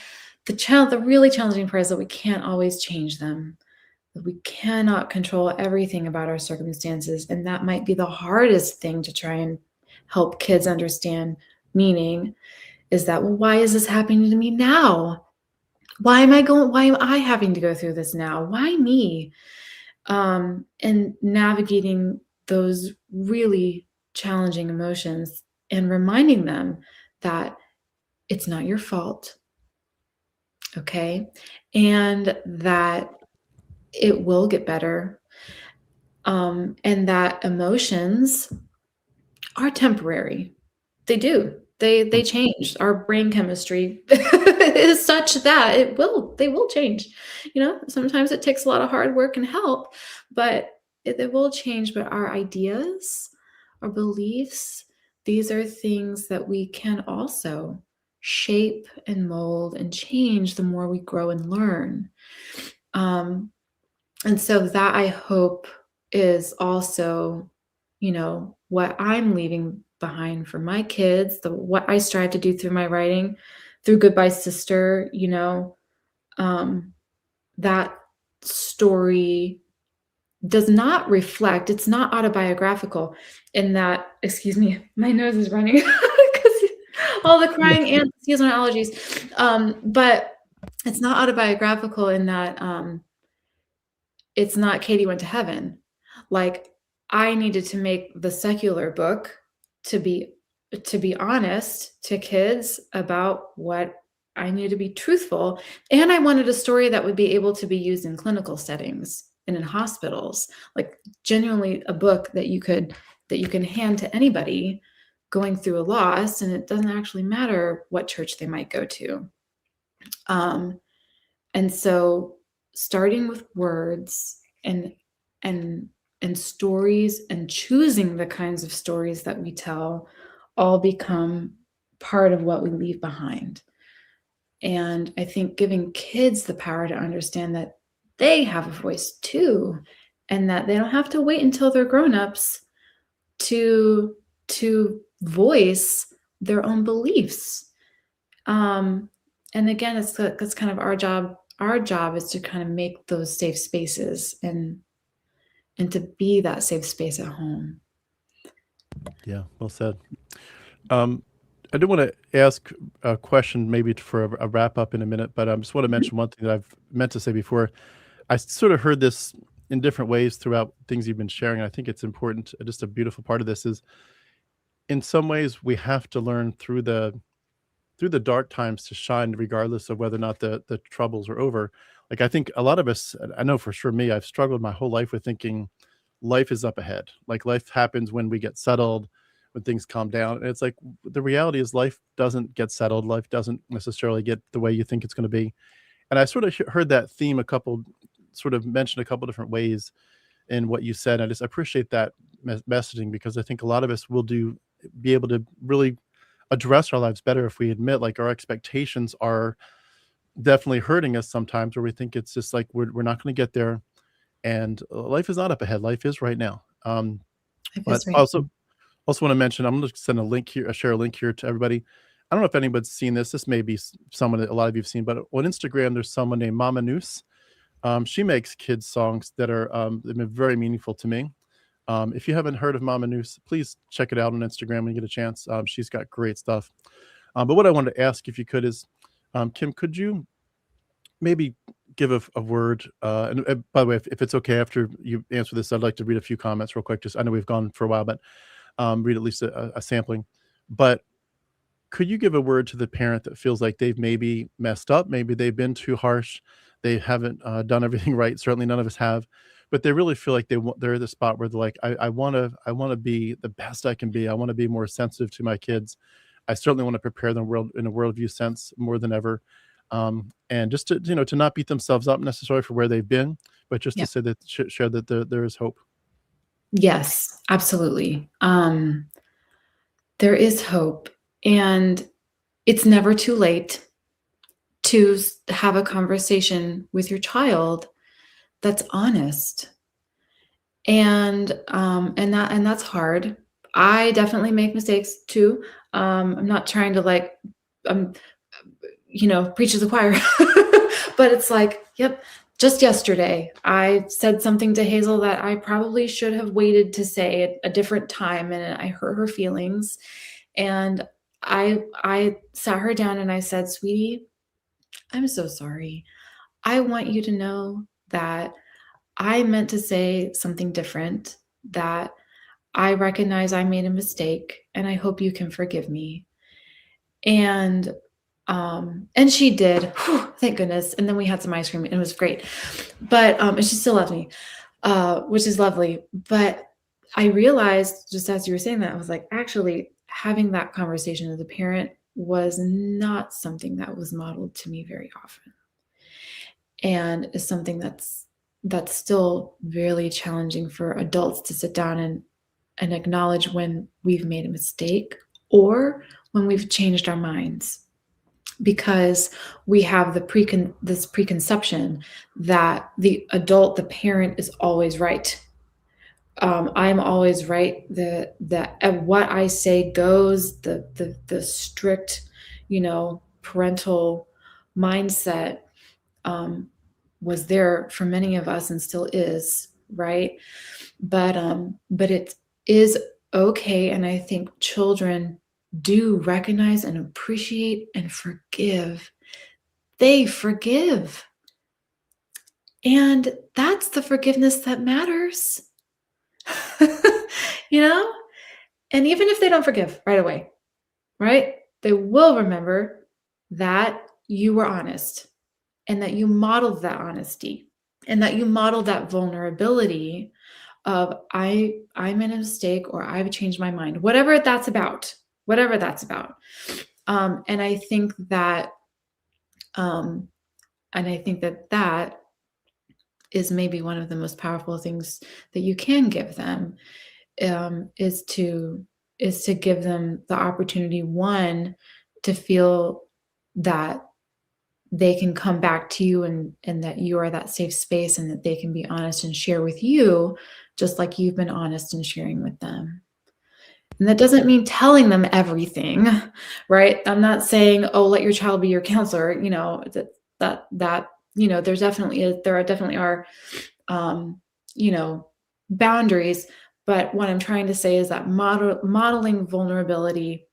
the really challenging part is that we can't always change them. We cannot control everything about our circumstances, and that might be the hardest thing to try and help kids understand. Meaning is that, well, why is this happening to me now? Why am I having to go through this now? Why me? And navigating those really challenging emotions and reminding them that it's not your fault, okay? And that it will get better, and that emotions are temporary. They do. They change. Our brain chemistry is such that they will change. Sometimes it takes a lot of hard work and help, but it will change. But our ideas, our beliefs, these are things that we can also shape and mold and change the more we grow and learn. And so that, I hope, is also, what I'm leaving behind for my kids, what I strive to do through my writing, through Goodbye Sister. That story does not reflect, it's not autobiographical in that, excuse me, my nose is running because all the crying and seasonal allergies. But it's not autobiographical in that it's not Katie went to heaven. Like, I needed to make the secular book to be honest to kids about what I needed to be truthful. And I wanted a story that would be able to be used in clinical settings and in hospitals, like genuinely a book that you can hand to anybody going through a loss, and it doesn't actually matter what church they might go to. And so starting with words and stories, and choosing the kinds of stories that we tell, all become part of what we leave behind. And I think giving kids the power to understand that they have a voice too, and that they don't have to wait until they're grown-ups to voice their own beliefs. And again, it's kind of our job. Our job is to kind of make those safe spaces and to be that safe space at home. Yeah, well said. I do want to ask a question, maybe for a wrap up in a minute, but I just want to mention one thing that I've meant to say before. I sort of heard this in different ways throughout things you've been sharing. I think it's important. Just a beautiful part of this is, in some ways, we have to learn through the dark times to shine, regardless of whether or not the troubles are over. Like, I think a lot of us, I know for sure me, I've struggled my whole life with thinking life is up ahead. Like, life happens when we get settled, when things calm down. And it's like, the reality is life doesn't get settled. Life doesn't necessarily get the way you think it's going to be. And I sort of heard that theme sort of mentioned a couple different ways in what you said. I just appreciate that messaging, because I think a lot of us will be able to really address our lives better if we admit, like, our expectations are definitely hurting us sometimes, where we think it's just like we're not going to get there, and life is not up ahead. Life is right now. But That's right. also want to mention, I'm going to send a link here, share a link here to everybody. I don't know if anybody's seen this. This may be someone that a lot of you've seen, but on Instagram, there's someone named Mama Noose. She makes kids songs that are they've been very meaningful to me. If you haven't heard of Mama Noose, please check it out on Instagram when you get a chance. She's got great stuff. But what I wanted to ask, if you could, is, Kim, could you maybe give a word? And by the way, if it's okay, after you answer this, I'd like to read a few comments real quick. Just, I know we've gone for a while, but read at least a sampling. But could you give a word to the parent that feels like they've maybe messed up, maybe they've been too harsh, they haven't done everything right? Certainly none of us have, but they really feel like they're at the spot where they're like, I want to be the best I can be. I want to be more sensitive to my kids. I certainly want to prepare them in a worldview sense more than ever. And just to, to not beat themselves up necessarily for where they've been, but just Yeah. to say that, share that there is hope. Yes, absolutely. There is hope, and it's never too late to have a conversation with your child that's honest. And that's hard. I definitely make mistakes too. I'm not trying to preach to the choir, but it's like, yep. Just yesterday, I said something to Hazel that I probably should have waited to say at a different time, and I hurt her feelings. And I sat her down and I said, "Sweetie, I'm so sorry. I want you to know that I meant to say something different, that I recognize I made a mistake, and I hope you can forgive me." And she did. Whew, thank goodness. And then we had some ice cream, and it was great. But and she still loves me, which is lovely. But I realized, just as you were saying that, I was like, actually, having that conversation with a parent was not something that was modeled to me very often, and is something that's still really challenging for adults to sit down and acknowledge when we've made a mistake or when we've changed our minds, because we have this preconception that the adult, the parent, is always right. I'm always right. What I say goes. The strict, parental mindset was there for many of us and still is, right? But it is okay, and I think children do recognize and appreciate and forgive. They forgive. And that's the forgiveness that matters. And even if they don't forgive right away, right? They will remember that you were honest, and that you modeled that honesty, and that you modeled that vulnerability of I made a mistake, or I've changed my mind, whatever that's about. And I think that that is maybe one of the most powerful things that you can give them, is to give them the opportunity, one, to feel that they can come back to you, and that you are that safe space, and that they can be honest and share with you, just like you've been honest and sharing with them. And that doesn't mean telling them everything, right? I'm not saying, oh, let your child be your counselor. There definitely are boundaries. But what I'm trying to say is that modeling vulnerability,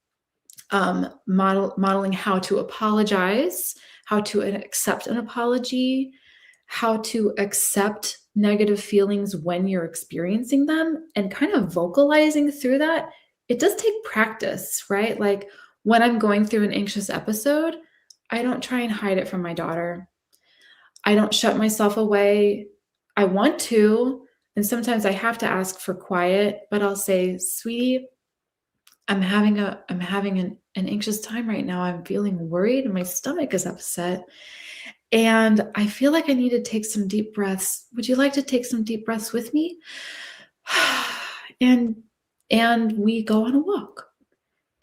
modeling how to apologize, how to accept an apology, how to accept negative feelings when you're experiencing them and kind of vocalizing through that, it does take practice, right? Like when I'm going through an anxious episode, I don't try and hide it from my daughter. I don't shut myself away. I want to, and sometimes I have to ask for quiet, but I'll say, sweetie, I'm having an anxious time right now. I'm feeling worried and my stomach is upset. And I feel like I need to take some deep breaths. Would you like to take some deep breaths with me? And we go on a walk.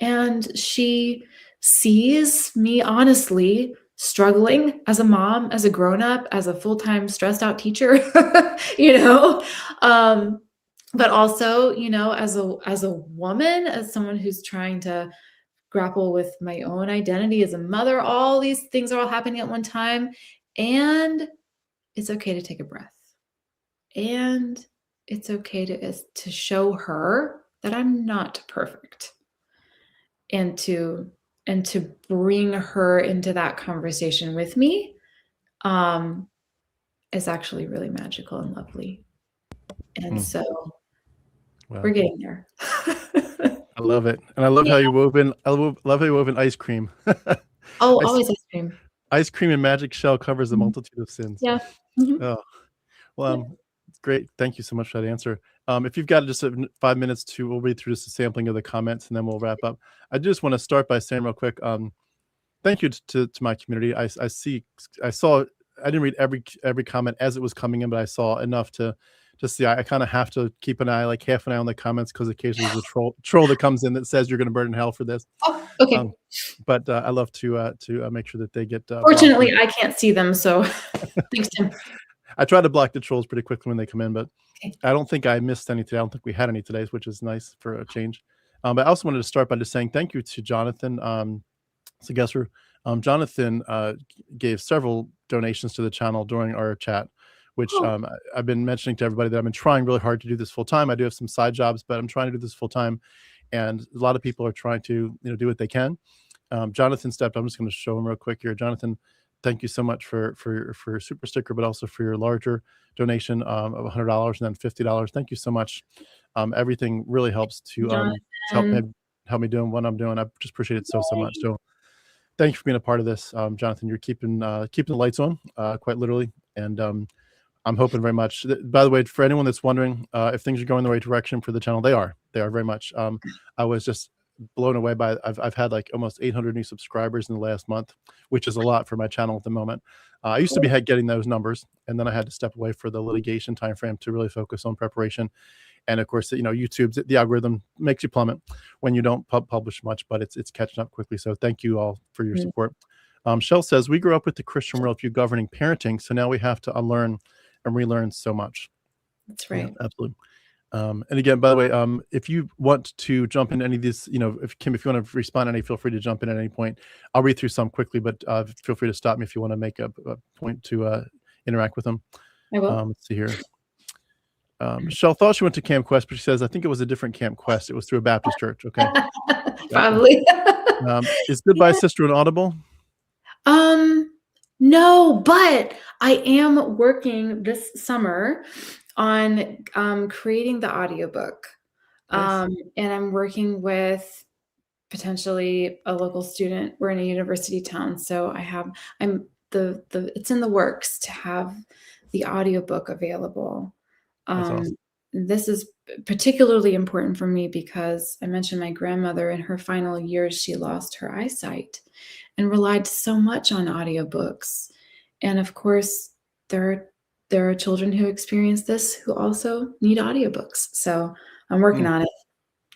And she sees me honestly struggling as a mom, as a grown-up, as a full-time stressed out teacher, but also, as a woman, as someone who's trying to grapple with my own identity as a mother. All these things are all happening at one time. And it's okay to take a breath. And it's okay to show her that I'm not perfect. And to bring her into that conversation with me is actually really magical and lovely. And so we're getting there. I love it. And I love how you love how you wove in ice cream. Oh, always ice cream. Ice cream and magic shell covers a multitude of sins. Yeah. Oh, well, it's great. Thank you so much for that answer. If you've got just 5 minutes we'll read through just a sampling of the comments and then we'll wrap up. I just want to start by saying real quick, thank you to my community. I didn't read every comment as it was coming in, but I saw enough to see. I kind of have to keep an eye, like half an eye on the comments, because occasionally there's a troll that comes in that says you're going to burn in hell for this. Oh, okay. But I love to make sure that they get. Fortunately, I can't see them, so thanks, Tim. I try to block the trolls pretty quickly when they come in, but I don't think I missed any today. I don't think we had any today, which is nice for a change. But I also wanted to start by just saying thank you to Jonathan Segesser. Jonathan gave several donations to the channel during our chat, which I've been mentioning to everybody that I've been trying really hard to do this full time. I do have some side jobs, but I'm trying to do this full time. And a lot of people are trying to do what they can. Jonathan stepped. I'm just going to show him real quick here. Jonathan, thank you so much for your super sticker, but also for your larger donation of $100 and then $50. Thank you so much. Everything really helps to help me doing what I'm doing. I just appreciate it so much. So thank you for being a part of this, Jonathan. You're keeping the lights on, quite literally, and I'm hoping very much. By the way, for anyone that's wondering if things are going the right direction for the channel, they are very much. I was just blown away by I've had like almost 800 new subscribers in the last month, which is a lot for my channel at the moment. I used to be getting those numbers, and then I had to step away for the litigation timeframe to really focus on preparation. And of course, YouTube's the algorithm makes you plummet when you don't publish much, but it's catching up quickly. So thank you all for your support. Shell says, we grew up with the Christian worldview governing parenting, so now we have to unlearn and relearn so much. That's right. Yeah, absolutely. And again, by the way, if you want to jump in any of these, if Kim, if you want to respond any, feel free to jump in at any point. I'll read through some quickly, but feel free to stop me if you want to make a point to interact with them. I will. Let's see here. Michelle thought she went to Camp Quest, but she says, I think it was a different Camp Quest. It was through a Baptist church. Okay. Probably. Is Goodbye Sister an Audible? No, but I am working this summer on creating the audiobook. Nice. And I'm working with potentially a local student. We're in a university town, so it's in the works to have the audiobook available. That's awesome. This is particularly important for me because I mentioned my grandmother in her final years, she lost her eyesight and relied so much on audiobooks. And of course, there are children who experience this who also need audiobooks. So I'm working on it.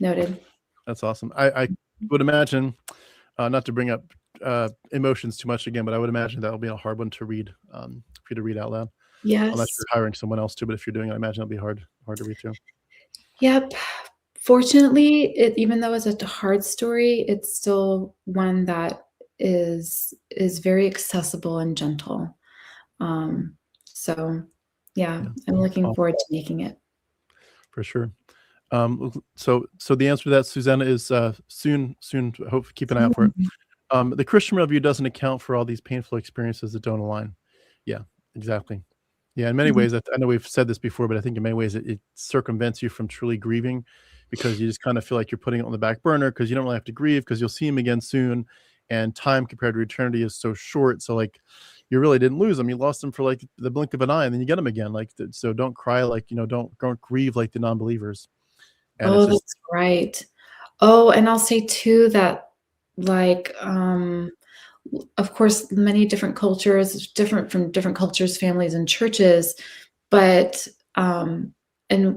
Noted. That's awesome. I would imagine, not to bring up emotions too much again, but I would imagine that'll be a hard one to read, for you to read out loud. Yes. Unless you're hiring someone else to, but if you're doing it, I imagine it'll be hard to read through. Yep. Fortunately, even though it's a hard story, it's still one that is very accessible and gentle. So yeah, I'm looking forward to making it. For sure. So the answer to that, Susanna, is soon. Hope keep an eye out for it. The Christian worldview doesn't account for all these painful experiences that don't align. Yeah, exactly. Yeah, in many ways, I know we've said this before, but I think in many ways it circumvents you from truly grieving because you just kind of feel like you're putting it on the back burner because you don't really have to grieve because you'll see him again soon. And time compared to eternity is so short. So, like, you really didn't lose them. You lost them for like the blink of an eye and then you get them again. Like, so don't cry, like, don't grieve like the non believers. And it's Oh, just, that's right. Oh, and I'll say too that, like, of course, many different cultures, different from different cultures, families, and churches, but and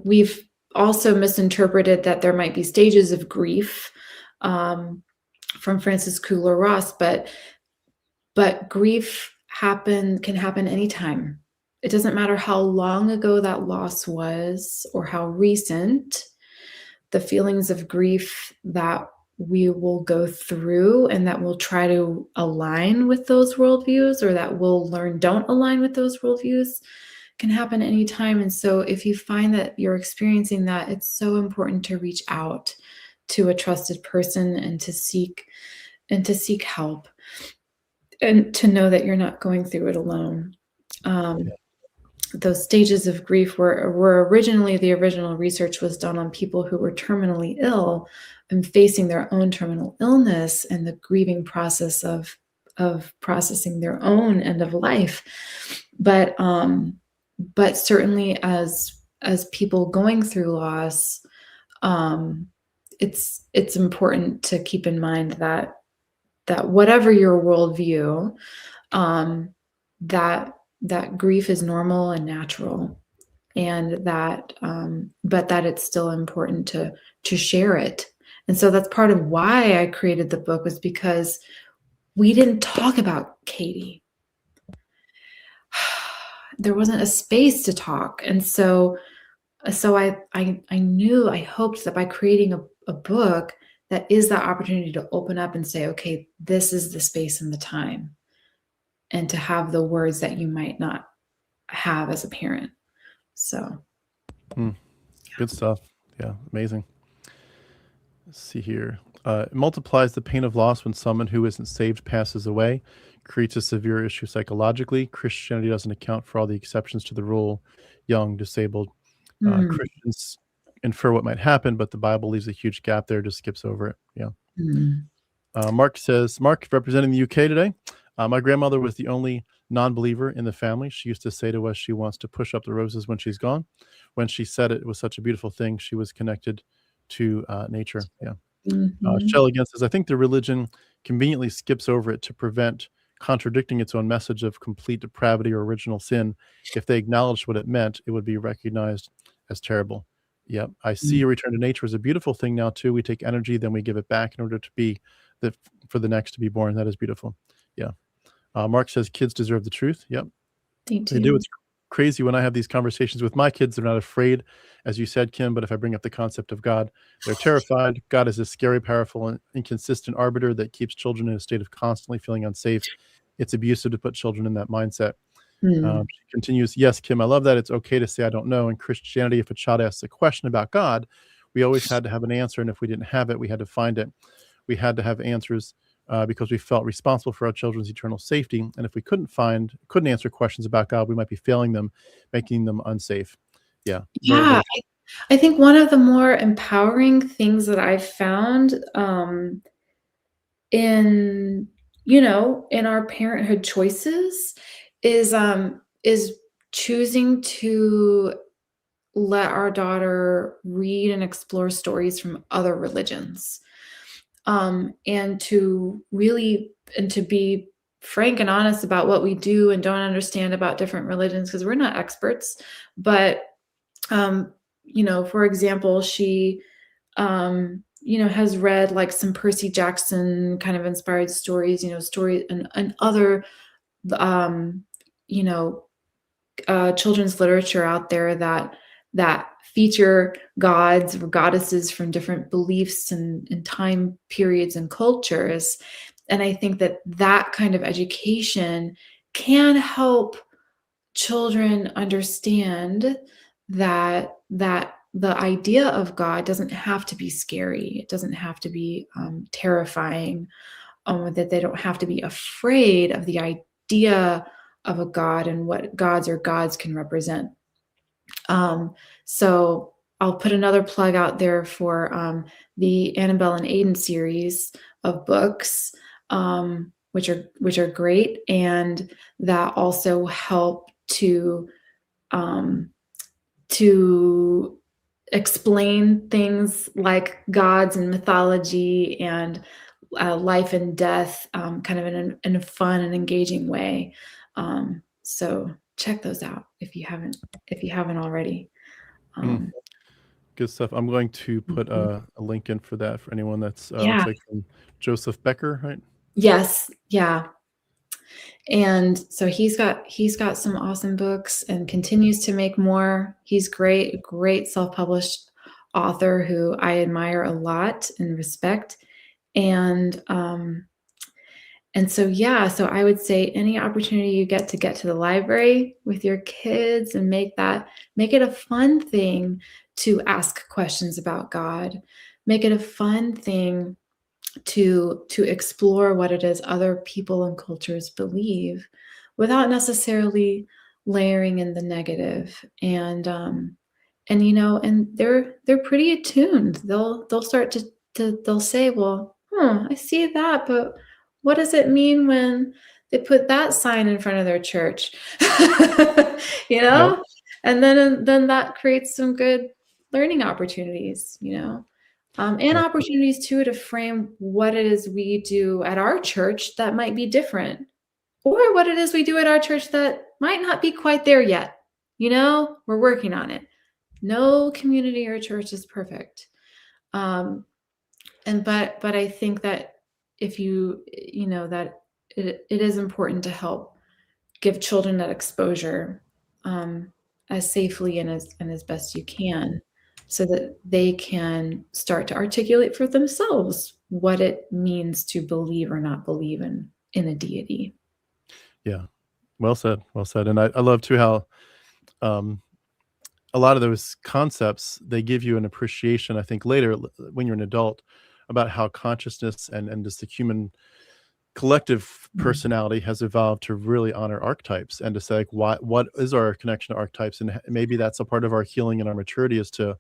we've also misinterpreted that there might be stages of grief um, from Francis Kubler-Ross, but grief can happen anytime. It doesn't matter how long ago that loss was or how recent. The feelings of grief that we will go through and that we'll try to align with those worldviews or that we'll learn don't align with those worldviews can happen anytime. And so if you find that you're experiencing that, it's so important to reach out to a trusted person and to seek help and to know that you're not going through it alone. Those stages of grief were originally, the original research was done on people who were terminally ill and facing their own terminal illness and the grieving process of processing their own end of life. But certainly as people going through loss, it's important to keep in mind that whatever your worldview, that grief is normal and natural, and that but that it's still important to share it. And so that's part of why I created the book, was because we didn't talk about Katie. There wasn't a space to talk. And so I knew, I hoped that by creating a book that is that opportunity to open up and say, okay, this is the space and the time, and to have the words that you might not have as a parent. So good stuff. Yeah, amazing. Let's see here. It multiplies the pain of loss when someone who isn't saved passes away, creates a severe issue psychologically. Christianity doesn't account for all the exceptions to the rule. Young, disabled. Christians infer what might happen, but the Bible leaves a huge gap there, just skips over it. Yeah. Mark says, Mark, representing the UK today. My grandmother was the only non-believer in the family. She used to say to us she wants to push up the roses when she's gone. When she said it was such a beautiful thing. She was connected to nature. Yeah. Shell again says, I think the religion conveniently skips over it to prevent contradicting its own message of complete depravity or original sin. If they acknowledged what it meant, it would be recognized as terrible. Yeah, I see a return to nature as a beautiful thing now too. We take energy, then we give it back in order to be for the next to be born. That is beautiful. Yeah. Mark says kids deserve the truth. Yep. They do. It's crazy when I have these conversations with my kids. They're not afraid, as you said, Kim, but if I bring up the concept of God, they're terrified. God is a scary, powerful, and inconsistent arbiter that keeps children in a state of constantly feeling unsafe. It's abusive to put children in that mindset. She continues, yes, Kim, I love that. It's okay to say I don't know. In Christianity, if a child asks a question about God, we always had to have an answer. And if we didn't have it, we had to find it. We had to have answers because we felt responsible for our children's eternal safety. And if we couldn't answer questions about God, we might be failing them, making them unsafe. Yeah. Yeah. I think one of the more empowering things that I've found in our parenthood choices is choosing to let our daughter read and explore stories from other religions, and to be frank and honest about what we do and don't understand about different religions, because we're not experts. But for example, she has read like some Percy Jackson kind of inspired stories, and other children's literature out there that feature gods or goddesses from different beliefs and time periods and cultures. And I think that kind of education can help children understand that the idea of God doesn't have to be scary. It doesn't have to be terrifying. That they don't have to be afraid of the idea of a god and what gods or gods can represent. So I'll put another plug out there for the Annabelle and Aiden series of books, which are great, and that also help to explain things like gods and mythology and life and death, kind of in a fun and engaging way. So check those out if you haven't already. Good stuff. I'm going to put a link in for that for anyone that's Yeah. looks like from Joseph Becker, right? Yes. Yeah. And so he's got some awesome books and continues to make more. He's great self-published author who I admire a lot and respect. And so, yeah, so I would say any opportunity you get to the library with your kids and make it a fun thing to ask questions about God. Make it a fun thing to explore what it is other people and cultures believe without necessarily layering in the negative. And they're pretty attuned. They'll start to they'll say, well, I see that, but what does it mean when they put that sign in front of their church? Yep. And then that creates some good learning opportunities, and Yep. opportunities too to frame what it is we do at our church that might be different, or what it is we do at our church that might not be quite there yet. We're working on it. No community or church is perfect. But I think that if that it is important to help give children that exposure as safely and as best you can, so that they can start to articulate for themselves what it means to believe or not believe in a deity. Yeah. Well said. Well said. And I love too how a lot of those concepts, they give you an appreciation, I think, later when you're an adult, about how consciousness and just the human collective personality has evolved to really honor archetypes and to say, like, what is our connection to archetypes? And maybe that's a part of our healing and our maturity, is to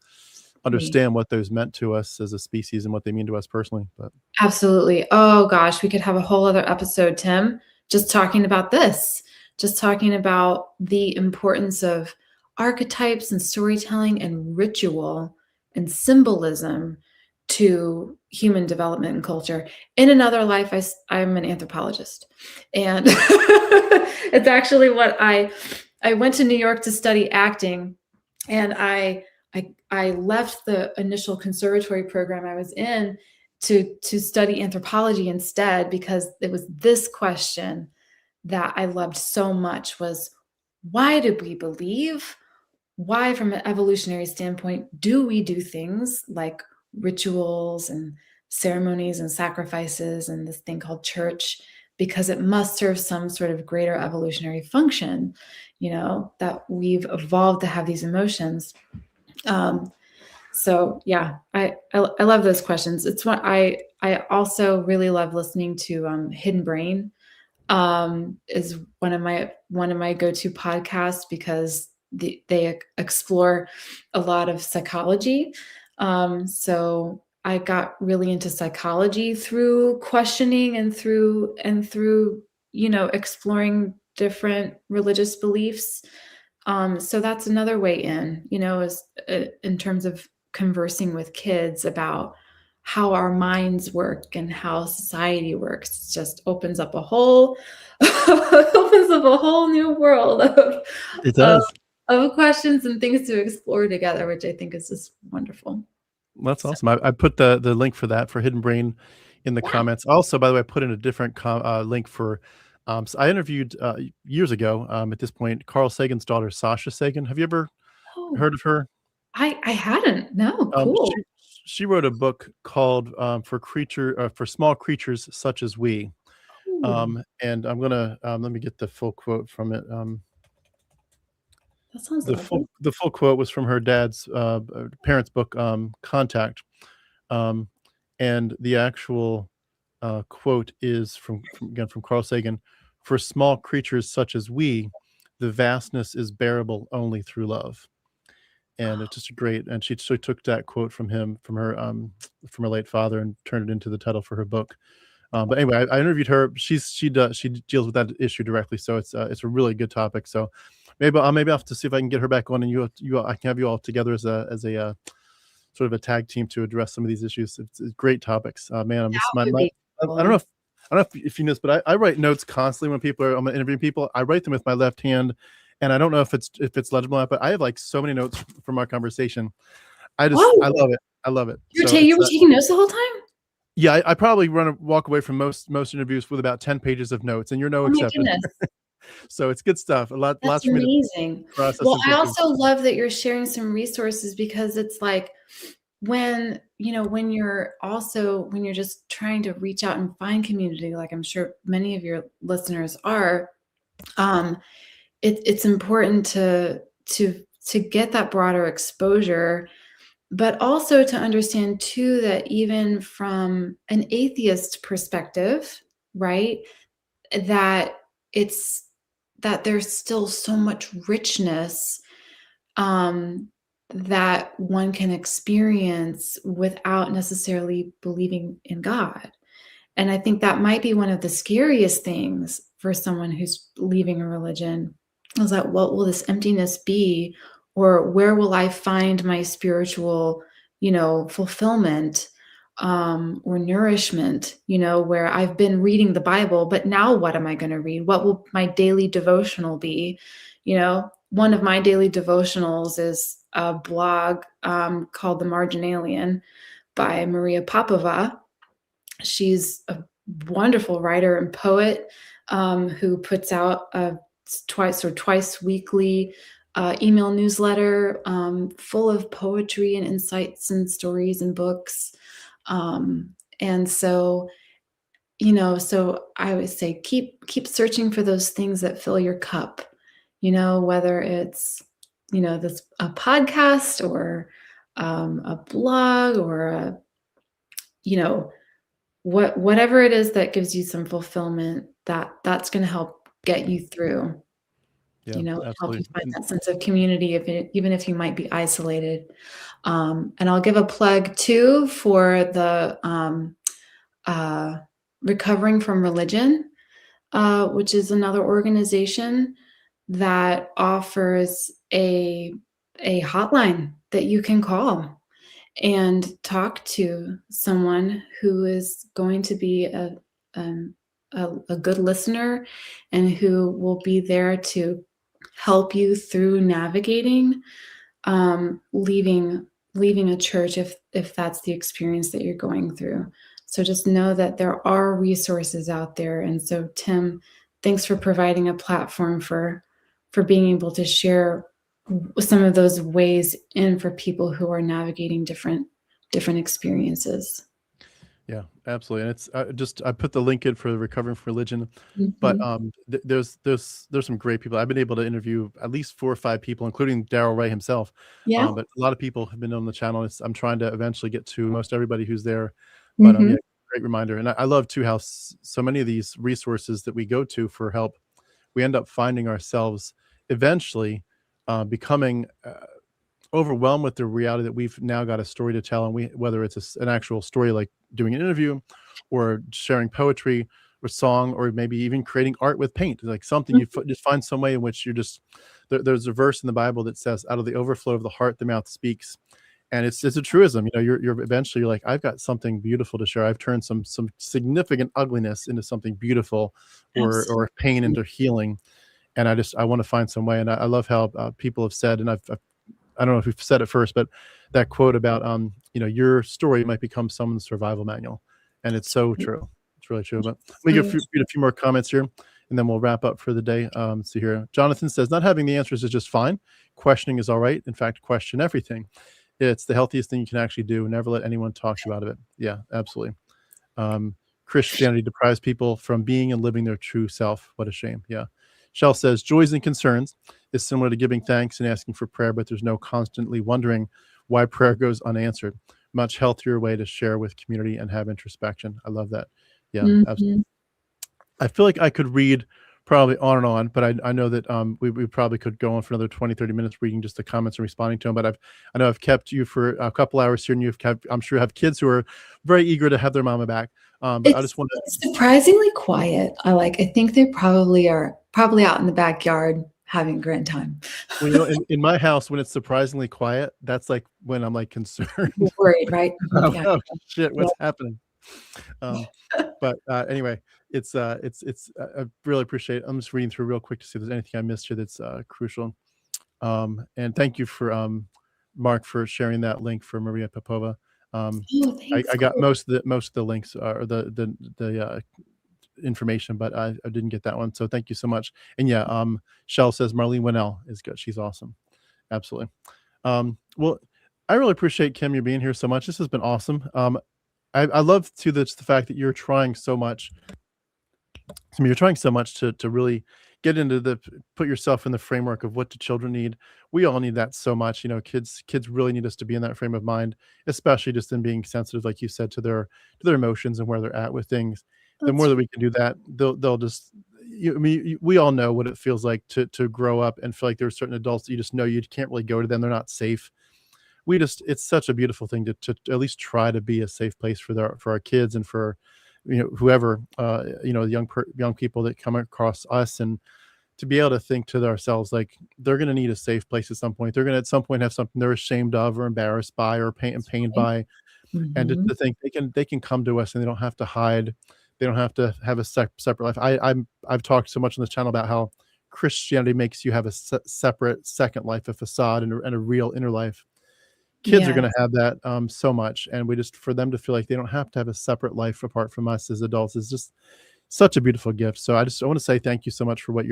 understand what those meant to us as a species and what they mean to us personally. But Absolutely. Oh gosh, we could have a whole other episode, Tim, just talking about this, just talking about the importance of archetypes and storytelling and ritual and symbolism to human development and culture. In another life, I'm an anthropologist, and it's actually what I went to New York to study acting, and I left the initial conservatory program I was in to study anthropology instead, because it was this question that I loved so much: was why did we believe? Why, from an evolutionary standpoint, do we do things like rituals and ceremonies and sacrifices and this thing called church? Because it must serve some sort of greater evolutionary function, that we've evolved to have these emotions. So yeah, I love those questions. It's what I also really love listening to. Hidden Brain is one of my go-to podcasts, because they explore a lot of psychology. So I got really into psychology through questioning and through exploring different religious beliefs. So that's another way in, is in terms of conversing with kids about how our minds work and how society works. It just opens up a whole new world it does. of questions and things to explore together, which I think is just wonderful. That's awesome. I put the link for that, for Hidden Brain, in the comments. Also, by the way, I put in a different link for. So I interviewed years ago. At this point, Carl Sagan's daughter, Sasha Sagan. Have you ever heard of her? I hadn't. No, cool. She wrote a book called for small creatures such as we. And I'm gonna let me get the full quote from it. That sounds lovely. The full quote was from her dad's parents' book, Contact, and the actual quote is from Carl Sagan. For small creatures such as we, the vastness is bearable only through love. And it's just a great, and she took that quote from her late father and turned it into the title for her book. But anyway, I interviewed her. She deals with that issue directly, so it's a really good topic. So maybe I'll have to see if I can get her back on, and I can have you all together as a sort of a tag team to address some of these issues. It's great topics, man. I'm just That would be I don't cool. know if you know this, but I write notes constantly when I'm interviewing people. I write them with my left hand, and I don't know if it's legible or not, but I have like so many notes from our conversation. I Whoa, love it. I love it. you So were taking notes the whole time? yeah, I probably walk away from most interviews with about 10 pages of notes, and you're no Oh my exception. goodness. So it's good stuff. Lots That's for me to amazing. process Well, and I think through. also love that you're sharing some resources, because it's like when you're just trying to reach out and find community, like I'm sure many of your listeners are, it's important to get that broader exposure, but also to understand too that even from an atheist perspective, right, that there's still so much richness that one can experience without necessarily believing in God. And I think that might be one of the scariest things for someone who's leaving a religion, is that what will this emptiness be? Or where will I find my spiritual, fulfillment, or nourishment, where I've been reading the Bible, but now what am I going to read? What will my daily devotional be? One of my daily devotionals is a blog called The Marginalian by Maria Popova. She's a wonderful writer and poet who puts out a twice weekly email newsletter full of poetry and insights and stories and books. And so, so I would say keep searching for those things that fill your cup, whether it's, this a podcast or a blog or whatever it is that gives you some fulfillment, that's going to help get you through. Yeah, Help you absolutely. find that sense of community, even if you might be isolated. And I'll give a plug too for the Recovering from Religion, which is another organization that offers a hotline that you can call and talk to someone who is going to be a good listener and who will be there to help you through navigating leaving a church if that's the experience that you're going through. So just know that there are resources out there. And so, Tim, thanks for providing a platform for being able to share some of those ways in for people who are navigating different experiences. Yeah, absolutely. And it's I put the link in for Recovering from Religion, but Mhm. there's some great people. I've been able to interview at least 4 or 5 people, including Daryl Ray himself. Yeah. But a lot of people have been on the channel. I'm trying to eventually get to most everybody who's there. But yeah, Mhm. great reminder. And I love too how so many of these resources that we go to for help, we end up finding ourselves eventually becoming overwhelmed with the reality that we've now got a story to tell, and whether it's an actual story like doing an interview or sharing poetry or song, or maybe even creating art with paint, like something you just find some way in which you're just there's a verse in the Bible that says, out of the overflow of the heart the mouth speaks. And it's a truism. You're eventually, you're like, I've got something beautiful to share. I've turned some significant ugliness into something beautiful, or pain Absolutely. into healing. And I want to find some way. And I love how people have said, and I don't know if we've said it first, but that quote about your story might become someone's survival manual, and it's so true. It's really true. But let me So read a few more comments here, and then we'll wrap up for the day. See here, Jonathan says, not having the answers is just fine. Questioning is all right. In fact, question everything. It's the healthiest thing you can actually do. Never let anyone talk you out of it. Yeah, absolutely. Christianity deprives people from being and living their true self. What a shame. Yeah. Shell says, joys and concerns is similar to giving thanks and asking for prayer, but there's no constantly wondering why prayer goes unanswered. Much healthier way to share with community and have introspection. I love that. Yeah, absolutely. Mhm. I feel like I could read probably on and on, but I know that we probably could go on for another 20, 30 minutes reading just the comments and responding to them. But I know I've kept you for a couple hours here, and you've kept, I'm sure, have kids who are very eager to have their mama back. But I just want to. It's surprisingly quiet. I think they probably are out in the backyard having a grand time. Well, you know, in my house, when it's surprisingly quiet, that's like when I'm like concerned. You're worried, right? Oh, oh, shit, what's happening? But anyway, it's I really appreciate it. I'm just reading through real quick to see if there's anything I missed here that's crucial. And thank you for Mark for sharing that link for Maria Popova. Oh, I thanks. got most of the links or the information, but I didn't get that one. So thank you so much. And yeah, Shell says Marlene Winnell is good. She's awesome. Absolutely. Well, I really appreciate Kim you being here so much. This has been awesome. I love too the fact that you're trying so much. I mean, you're trying so much to really get into put yourself in the framework of what do children need. We all need that so much. You know, kids really need us to be in that frame of mind, especially just in being sensitive, like you said, to their emotions and where they're at with things. The more that we can do that, they'll just. I mean, we all know what it feels like to grow up and feel like there are certain adults that you just know you can't really go to them. They're not safe. It's such a beautiful thing to at least try to be a safe place for our kids and for, you know, whoever, you know, young people that come across us, and to be able to think to ourselves, like, they're going to need a safe place at some point. They're going to at some point have something they're ashamed of or embarrassed by or pained by. And to think they can come to us and they don't have to hide. They don't have to have a separate life. I've talked so much on this channel about how Christianity makes you have a separate second life, a facade, and a real inner life. Kids are going to have that so much, and for them to feel like they don't have to have a separate life apart from us as adults is just such a beautiful gift. So I want to say thank you so much for what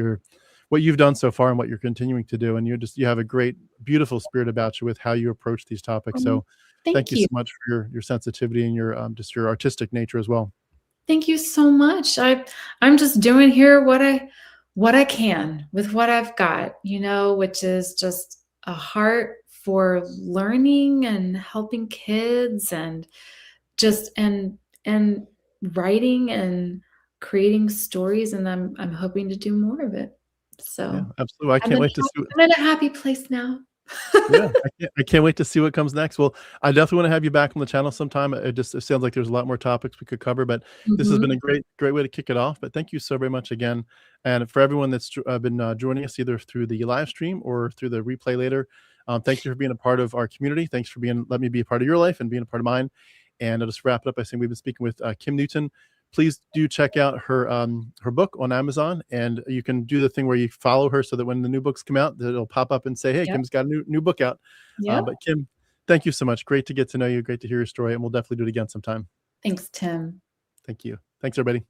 you've done so far and what you're continuing to do. And you have a great, beautiful spirit about you with how you approach these topics. So thank you so much for your sensitivity and your just your artistic nature as well. Thank you so much. I'm just doing here what I can with what I've got, you know, which is just a heart for learning and helping kids and just and writing and creating stories, and I'm hoping to do more of it. So yeah, absolutely. I can't wait to see. I'm in a happy place now. Yeah, I can't wait to see what comes next. Well, I definitely want to have you back on the channel sometime. It sounds like there's a lot more topics we could cover, but this has been a great way to kick it off. But thank you so very much again. And for everyone that's been joining us either through the live stream or through the replay later, thank you for being a part of our community. Thanks for letting me be a part of your life and being a part of mine. And I'll just wrap it up by saying we've been speaking with Kim Newton. Please do check out her book on Amazon, and you can do the thing where you follow her so that when the new books come out, it'll pop up and say, hey, Kim's got a new book out. But Kim, thank you so much. Great to get to know you. Great to hear your story. And we'll definitely do it again sometime. Thanks, Tim. Thank you. Thanks, everybody.